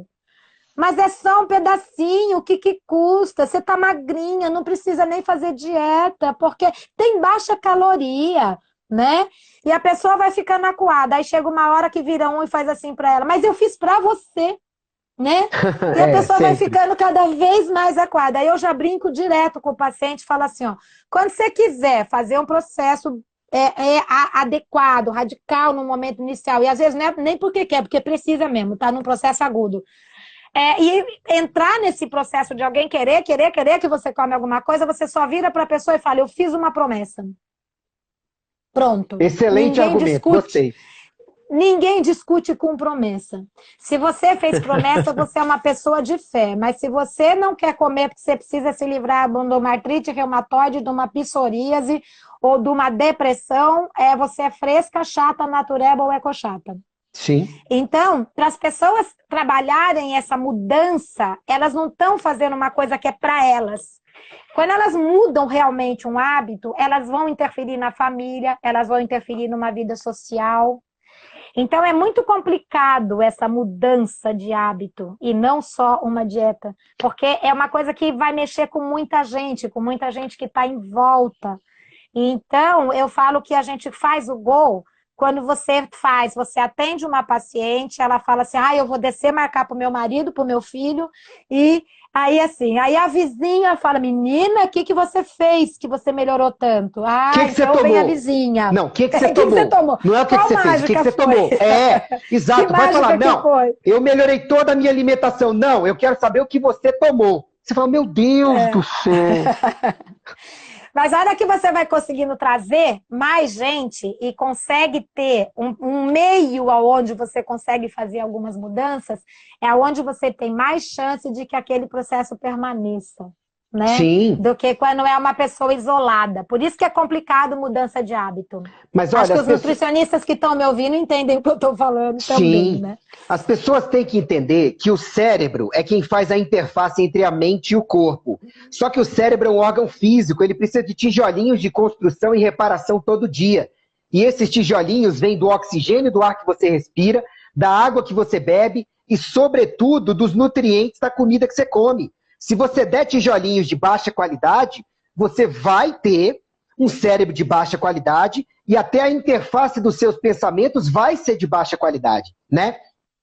C: Mas é só um pedacinho, o que custa? Você tá magrinha, não precisa nem fazer dieta, porque tem baixa caloria, né? E a pessoa vai ficando acuada, aí chega uma hora que vira um e faz assim para ela, mas eu fiz para você, né? E a pessoa vai ficando cada vez mais acuada. Aí eu já brinco direto com o paciente, falo assim, ó, quando você quiser fazer um processo adequado, radical no momento inicial, e às vezes não é nem porque quer, porque precisa mesmo, tá num processo agudo. E entrar nesse processo de alguém querer que você come alguma coisa, você só vira para a pessoa e fala, eu fiz uma promessa. Pronto.
A: Excelente argumento, gostei.
C: Ninguém discute com promessa. Se você fez promessa, você é uma pessoa de fé. Mas se você não quer comer porque você precisa se livrar de uma artrite reumatoide, de uma psoríase ou de uma depressão, você é fresca, chata, natureba ou ecochata.
A: Sim.
C: Então, para as pessoas trabalharem essa mudança, elas não estão fazendo uma coisa que é para elas. Quando elas mudam realmente um hábito, elas vão interferir na família, elas vão interferir numa vida social. Então, é muito complicado essa mudança de hábito e não só uma dieta, porque é uma coisa que vai mexer com muita gente que está em volta. Então, eu falo que a gente faz o gol. Quando você atende uma paciente, ela fala assim, eu vou descer, marcar para o meu marido, para o meu filho, e aí assim, aí a vizinha fala, menina, o que você fez que você melhorou tanto?
A: Que
C: então
A: você tomou?
C: vem a vizinha.
A: Não, o que você tomou? Não é o que você fez, o que você tomou. Exato, vai falar, não, eu melhorei toda a minha alimentação. Não, eu quero saber o que você tomou. Você fala, meu Deus do céu.
C: Mas a hora que você vai conseguindo trazer mais gente e consegue ter um meio onde você consegue fazer algumas mudanças, é onde você tem mais chance de que aquele processo permaneça, né?
A: Sim.
C: Do que quando é uma pessoa isolada. Por isso que é complicado mudança de hábito.
A: Mas olha,
C: acho que os nutricionistas que estão me ouvindo entendem o que eu estou falando também, né?
A: As pessoas têm que entender que o cérebro é quem faz a interface entre a mente e o corpo. Só que o cérebro é um órgão físico, ele precisa de tijolinhos de construção e reparação todo dia. E esses tijolinhos vêm do oxigênio do ar que você respira, da água que você bebe e, sobretudo, dos nutrientes da comida que você come. Se você der tijolinhos de baixa qualidade, você vai ter um cérebro de baixa qualidade e até a interface dos seus pensamentos vai ser de baixa qualidade, né?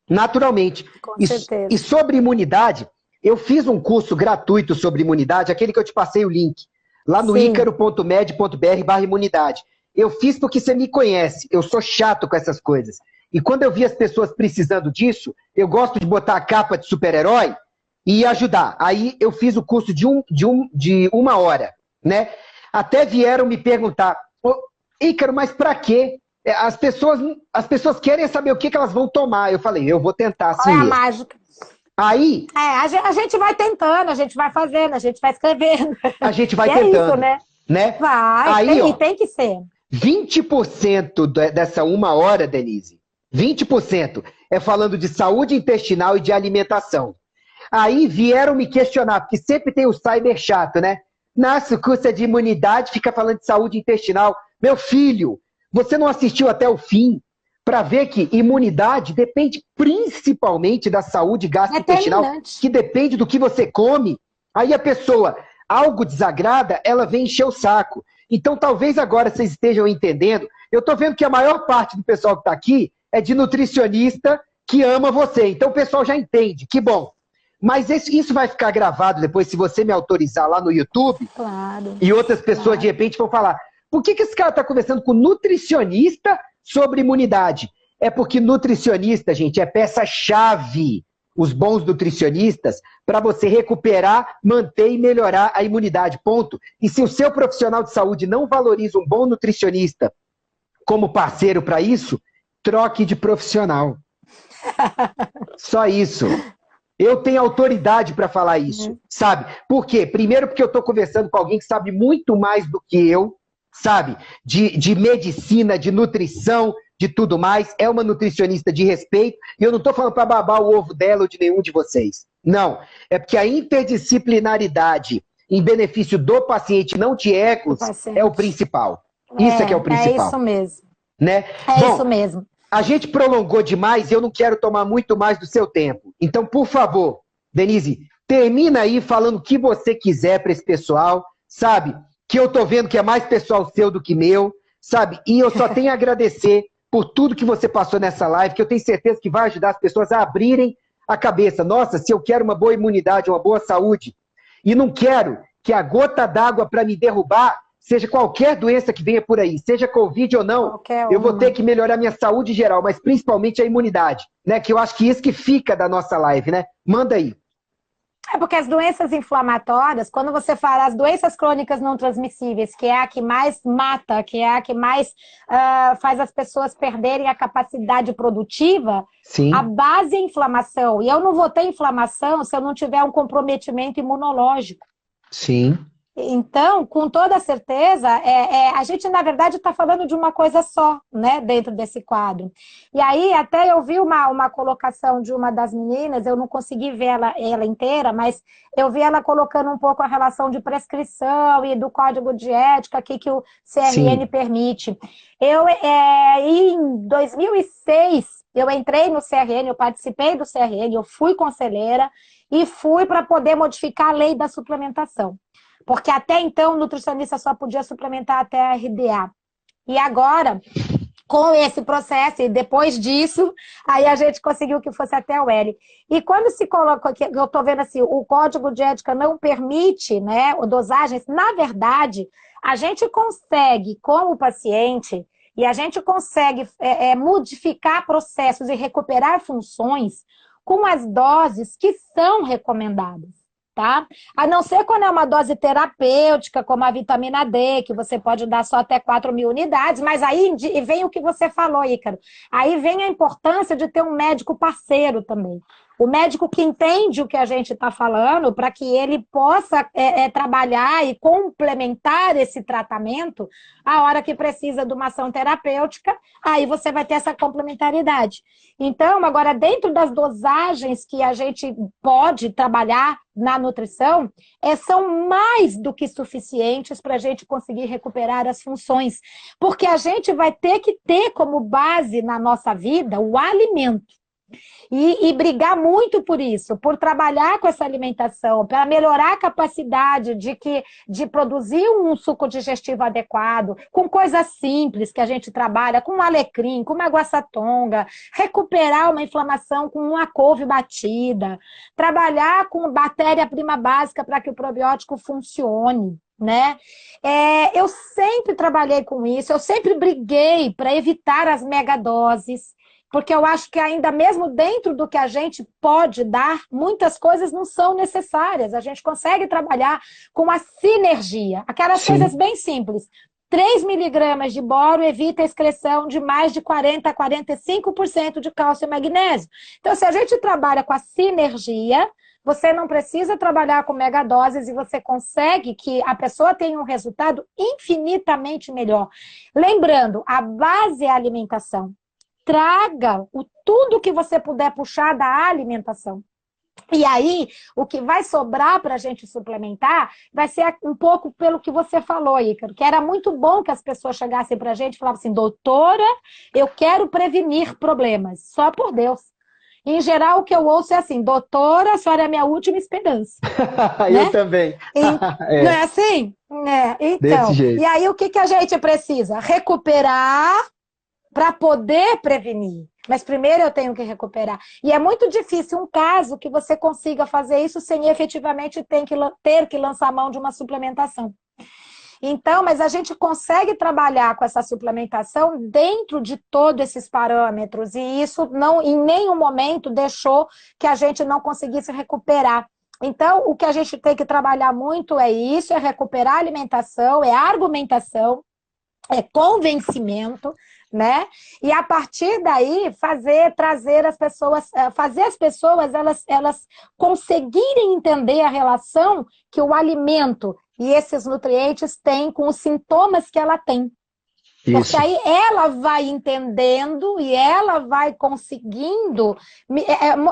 A: Naturalmente.
C: Com certeza.
A: E sobre imunidade, eu fiz um curso gratuito sobre imunidade, aquele que eu te passei o link, lá no icaro.med.br/imunidade. Eu fiz porque você me conhece, eu sou chato com essas coisas. E quando eu vi as pessoas precisando disso, eu gosto de botar a capa de super-herói e ajudar. Aí eu fiz o curso de uma hora, né? Até vieram me perguntar, Ícaro, mas pra quê? As pessoas querem saber o que elas vão tomar. Eu falei, eu vou tentar.
C: Qual é a mágica?
A: Aí...
C: a gente vai tentando, a gente vai fazendo, a gente vai escrevendo.
A: A gente vai
C: e
A: tentando.
C: É isso, né? Vai,
A: aí,
C: tem que ser.
A: 20% dessa uma hora, Denise, 20% é falando de saúde intestinal e de alimentação. Aí vieram me questionar, porque sempre tem o cyber chato, né? Nossa, o curso é de imunidade, fica falando de saúde intestinal. Meu filho, você não assistiu até o fim para ver que imunidade depende principalmente da saúde gastrointestinal, que depende do que você come. Aí a pessoa, algo desagrada, ela vem encher o saco. Então, talvez agora vocês estejam entendendo. Eu estou vendo que a maior parte do pessoal que está aqui é de nutricionista que ama você. Então, o pessoal já entende. Que bom. Mas isso vai ficar gravado depois, se você me autorizar lá no YouTube.
C: Claro.
A: E outras pessoas, de repente, vão falar: por que esse cara está conversando com nutricionista sobre imunidade? É porque nutricionista, gente, é peça-chave. Os bons nutricionistas, para você recuperar, manter e melhorar a imunidade, ponto. E se o seu profissional de saúde não valoriza um bom nutricionista como parceiro para isso, troque de profissional. Só isso. Eu tenho autoridade para falar isso, sabe? Por quê? Primeiro porque eu estou conversando com alguém que sabe muito mais do que eu, sabe? De medicina, de nutrição, de tudo mais. É uma nutricionista de respeito. E eu não estou falando para babar o ovo dela ou de nenhum de vocês. Não. É porque a interdisciplinaridade em benefício do paciente, não de egos, é o principal. Isso é que é o principal.
C: É isso mesmo.
A: Né?
C: É isso mesmo.
A: A gente prolongou demais e eu não quero tomar muito mais do seu tempo. Então, por favor, Denise, termina aí falando o que você quiser para esse pessoal, sabe? Que eu tô vendo que é mais pessoal seu do que meu, sabe? E eu só tenho a agradecer por tudo que você passou nessa live, que eu tenho certeza que vai ajudar as pessoas a abrirem a cabeça. Nossa, se eu quero uma boa imunidade, uma boa saúde, e não quero que a gota d'água para me derrubar seja qualquer doença que venha por aí, seja Covid ou não, eu vou ter que melhorar minha saúde geral, mas principalmente a imunidade, né? Que eu acho que isso que fica da nossa live, né? Manda aí.
C: É porque as doenças inflamatórias, quando você fala as doenças crônicas não transmissíveis, que é a que mais mata, que é a que mais faz as pessoas perderem a capacidade produtiva,
A: sim,
C: a base é inflamação. E eu não vou ter inflamação se eu não tiver um comprometimento imunológico.
A: Sim.
C: Então, com toda certeza, a gente, na verdade, está falando de uma coisa só, né, dentro desse quadro. E aí, até eu vi uma colocação de uma das meninas, eu não consegui ver ela inteira, mas eu vi ela colocando um pouco a relação de prescrição e do código de ética que o CRN Sim. permite. Em 2006, eu entrei no CRN, eu participei do CRN, eu fui conselheira e fui para poder modificar a lei da suplementação. Porque até então o nutricionista só podia suplementar até a RDA. E agora, com esse processo, e depois disso, aí a gente conseguiu que fosse até o L. E quando se coloca, eu estou vendo assim, o código de ética não permite, né, dosagens, na verdade, a gente consegue, com o paciente, e a gente consegue modificar processos e recuperar funções com as doses que são recomendadas. Tá? A não ser quando é uma dose terapêutica, como a vitamina D, que você pode dar só até 4.000 unidades, mas aí vem o que você falou, Ícaro. Aí vem a importância de ter um médico parceiro também. O médico que entende o que a gente está falando, para que ele possa trabalhar e complementar esse tratamento a hora que precisa de uma ação terapêutica, aí você vai ter essa complementaridade. Então, agora, dentro das dosagens que a gente pode trabalhar na nutrição, são mais do que suficientes para a gente conseguir recuperar as funções. Porque a gente vai ter que ter como base na nossa vida o alimento. E brigar muito por isso, por trabalhar com essa alimentação, para melhorar a capacidade de produzir um suco digestivo adequado, com coisas simples que a gente trabalha, com um alecrim, com uma guaçatonga, recuperar uma inflamação com uma couve batida, trabalhar com matéria-prima básica para que o probiótico funcione. Né? Eu sempre trabalhei com isso, eu sempre briguei para evitar as megadoses, porque eu acho que ainda mesmo dentro do que a gente pode dar, muitas coisas não são necessárias. A gente consegue trabalhar com a sinergia, aquelas Sim. coisas bem simples. 3 miligramas de boro evita a excreção de mais de 40% a 45% de cálcio e magnésio. Então, se a gente trabalha com a sinergia, você não precisa trabalhar com megadoses e você consegue que a pessoa tenha um resultado infinitamente melhor. Lembrando, a base é a alimentação. Traga tudo que você puder puxar da alimentação. E aí, o que vai sobrar para a gente suplementar vai ser um pouco pelo que você falou, Ícaro, que era muito bom que as pessoas chegassem para a gente e falassem assim, doutora, eu quero prevenir problemas, só por Deus. Em geral, o que eu ouço é assim, doutora, a senhora é a minha última esperança.
A: Eu também.
C: Não é assim? Então,
A: desse jeito.
C: E aí o que a gente precisa? Recuperar para poder prevenir. Mas primeiro eu tenho que recuperar. E é muito difícil um caso que você consiga fazer isso sem efetivamente ter que lançar mão de uma suplementação. Então, mas a gente consegue trabalhar com essa suplementação dentro de todos esses parâmetros, e isso não, em nenhum momento deixou que a gente não conseguisse recuperar. Então, o que a gente tem que trabalhar muito é isso, é recuperar a alimentação, é argumentação, é convencimento, né? E a partir daí fazer as pessoas elas conseguirem entender a relação que o alimento e esses nutrientes têm com os sintomas que ela tem. Porque
A: Isso.
C: aí ela vai entendendo e ela vai conseguindo.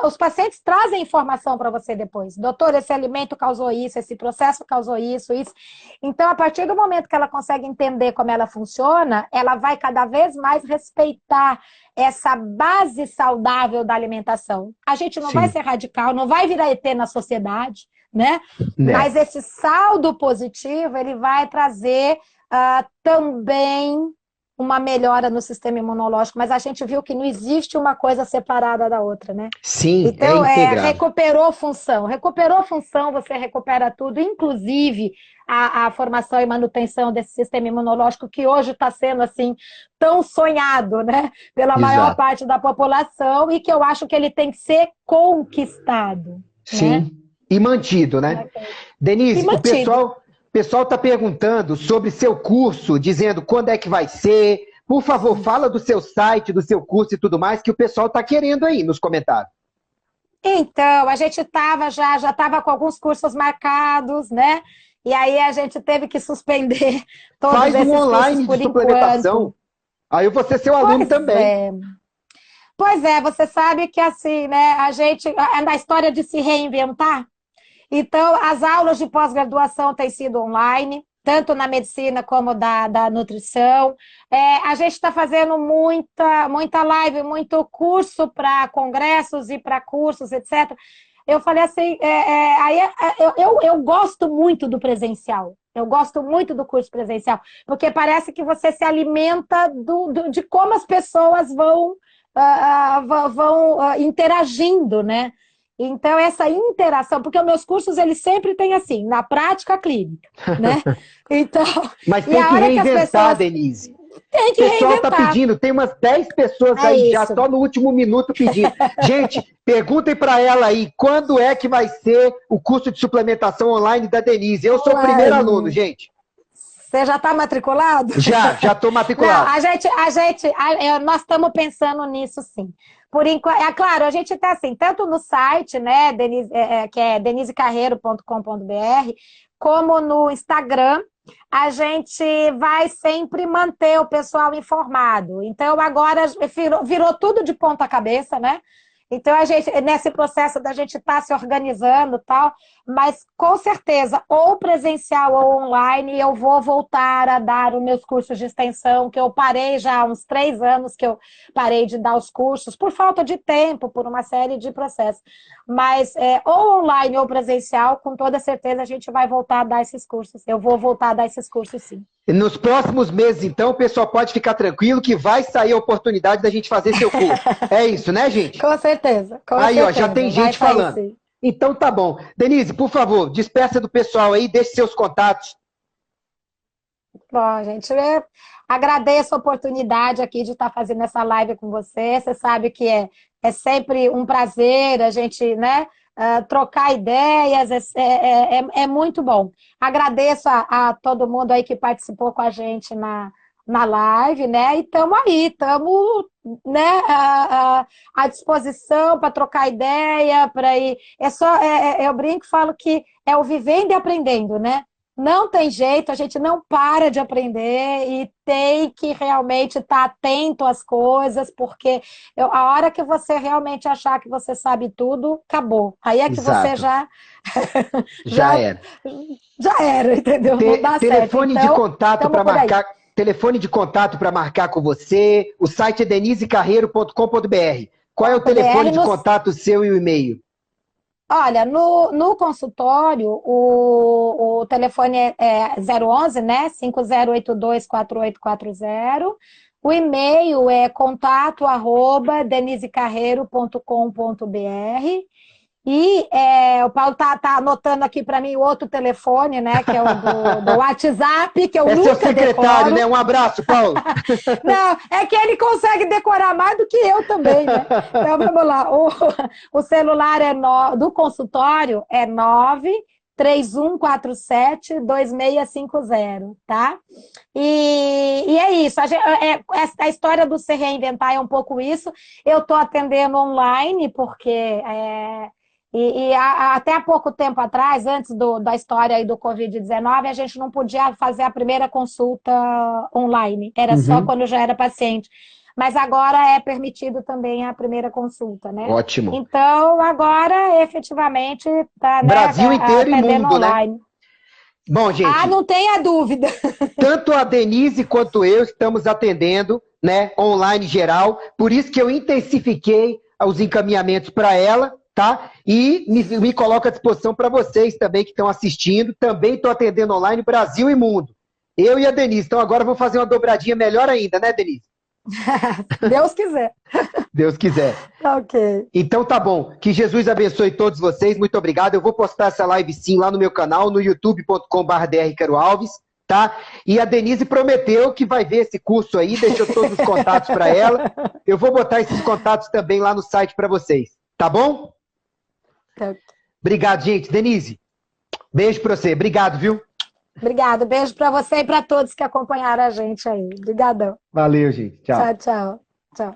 C: Os pacientes trazem informação para você depois. Doutor, esse alimento causou isso, esse processo causou isso, isso. Então, a partir do momento que ela consegue entender como ela funciona, ela vai cada vez mais respeitar essa base saudável da alimentação. A gente não vai ser radical, não vai virar ET na sociedade, né? Mas esse saldo positivo, ele vai trazer também uma melhora no sistema imunológico, mas a gente viu que não existe uma coisa separada da outra, né?
A: Sim,
C: então,
A: recuperou
C: função, você recupera tudo, inclusive a formação e manutenção desse sistema imunológico que hoje está sendo assim tão sonhado, né? Pela maior parte da população e que eu acho que ele tem que ser conquistado.
A: Sim, né? E mantido, né? Denise, o pessoal está perguntando sobre seu curso, dizendo quando é que vai ser. Por favor, fala do seu site, do seu curso e tudo mais, que o pessoal está querendo aí nos comentários.
C: Então, a gente já estava com alguns cursos marcados, né? E aí a gente teve que suspender todos
A: esses cursos. Faz um online
C: por
A: de suplementação.
C: Enquanto.
A: Aí eu vou ser seu aluno também.
C: Pois é, você sabe que assim, né? A gente é na história de se reinventar. Então, as aulas de pós-graduação têm sido online, tanto na medicina como da nutrição. A gente está fazendo muita live, muito curso para congressos e para cursos, etc. Eu falei assim, eu gosto muito do presencial. Eu gosto muito do curso presencial, porque parece que você se alimenta de como as pessoas vão interagindo, né? Então, essa interação, porque os meus cursos, eles sempre têm assim, na prática clínica, né? Então,
A: mas tem que reinventar, Denise.
C: Tem que reinventar.
A: O pessoal está pedindo, tem umas 10 pessoas aí já só no último minuto pedindo. Gente, perguntem para ela aí, quando é que vai ser o curso de suplementação online da Denise? Eu sou o primeiro aluno, gente.
C: Você já está matriculado?
A: Já estou matriculado.
C: Não, nós estamos pensando nisso, sim. Por enquanto, é claro, a gente está assim, tanto no site, né, que é denisecarreiro.com.br, como no Instagram, a gente vai sempre manter o pessoal informado. Então, agora virou tudo de ponta cabeça, né? Então, a gente, nesse processo da gente estar se organizando e tal, mas com certeza, ou presencial ou online, eu vou voltar a dar os meus cursos de extensão, que eu parei já há uns 3 anos que eu parei de dar os cursos, por falta de tempo, por uma série de processos. Mas, ou online ou presencial, com toda certeza a gente vai voltar a dar esses cursos. Eu vou voltar a dar esses cursos, sim.
A: Nos próximos meses, então, o pessoal pode ficar tranquilo que vai sair a oportunidade da gente fazer seu curso. É isso, né, gente?
C: Com certeza.
A: Aí, ó, já tem gente falando. Sim. Então, tá bom. Denise, por favor, despeça do pessoal aí, deixe seus contatos.
C: Bom, gente, eu agradeço a oportunidade aqui de estar fazendo essa live com você. Você sabe que é sempre um prazer a gente, né? Trocar ideias, é muito bom. Agradeço a todo mundo aí que participou com a gente na live, né? E estamos né, à disposição para trocar ideia, para ir. Eu brinco e falo que é o vivendo e aprendendo, né? Não tem jeito, a gente não para de aprender e tem que realmente estar atento às coisas, porque a hora que você realmente achar que você sabe tudo, acabou. Aí é que você
A: Exato.
C: já,
A: Já era.
C: já era, entendeu? Não dá
A: Telefone
C: certo.
A: de
C: Então,
A: contato para
C: estamos por aí.
A: marcar. Telefone de contato para marcar com você. O site é denisecarreiro.com.br. Qual é o telefone de contato seu e o e-mail?
C: Olha, no consultório, o telefone é 011, né? 50824840. O e-mail é contato@denisecarreiro.com.br. E o Paulo tá anotando aqui para mim o outro telefone, né? Que é o do WhatsApp, que eu
A: É
C: nunca
A: seu secretário,
C: decoro.
A: né? Um abraço, Paulo.
C: Não, é que ele consegue decorar mais do que eu também, né? Então vamos lá. O celular do consultório é 931472650, tá? E é isso. A história do Se Reinventar é um pouco isso. Eu estou atendendo online, porque até há pouco tempo atrás, antes da história aí do Covid-19, a gente não podia fazer a primeira consulta online. Era só quando já era paciente. Mas agora é permitido também a primeira consulta, né?
A: Ótimo.
C: Então, agora, efetivamente, está, né,
A: Brasil inteiro e
C: atendendo
A: mundo,
C: online.
A: né? Bom, gente.
C: Não tenha dúvida.
A: Tanto a Denise quanto eu estamos atendendo, né, online geral. Por isso que eu intensifiquei os encaminhamentos para ela, tá? E me coloco à disposição para vocês também que estão assistindo. Também estou atendendo online Brasil e mundo. Eu e a Denise. Então agora vou fazer uma dobradinha melhor ainda, né, Denise?
C: Deus quiser.
A: Deus quiser.
C: Ok.
A: Então tá bom. Que Jesus abençoe todos vocês. Muito obrigado. Eu vou postar essa live sim lá no meu canal, no youtube.com/drricaroalves, tá? E a Denise prometeu que vai ver esse curso aí, deixou todos os contatos para ela. Eu vou botar esses contatos também lá no site para vocês. Tá bom?
C: Ok.
A: Obrigado, gente. Denise, beijo para você. Obrigado, viu?
C: Obrigada. Beijo para você e para todos que acompanharam a gente aí. Obrigadão.
A: Valeu, gente. Tchau.
C: Tchau, tchau. Tchau.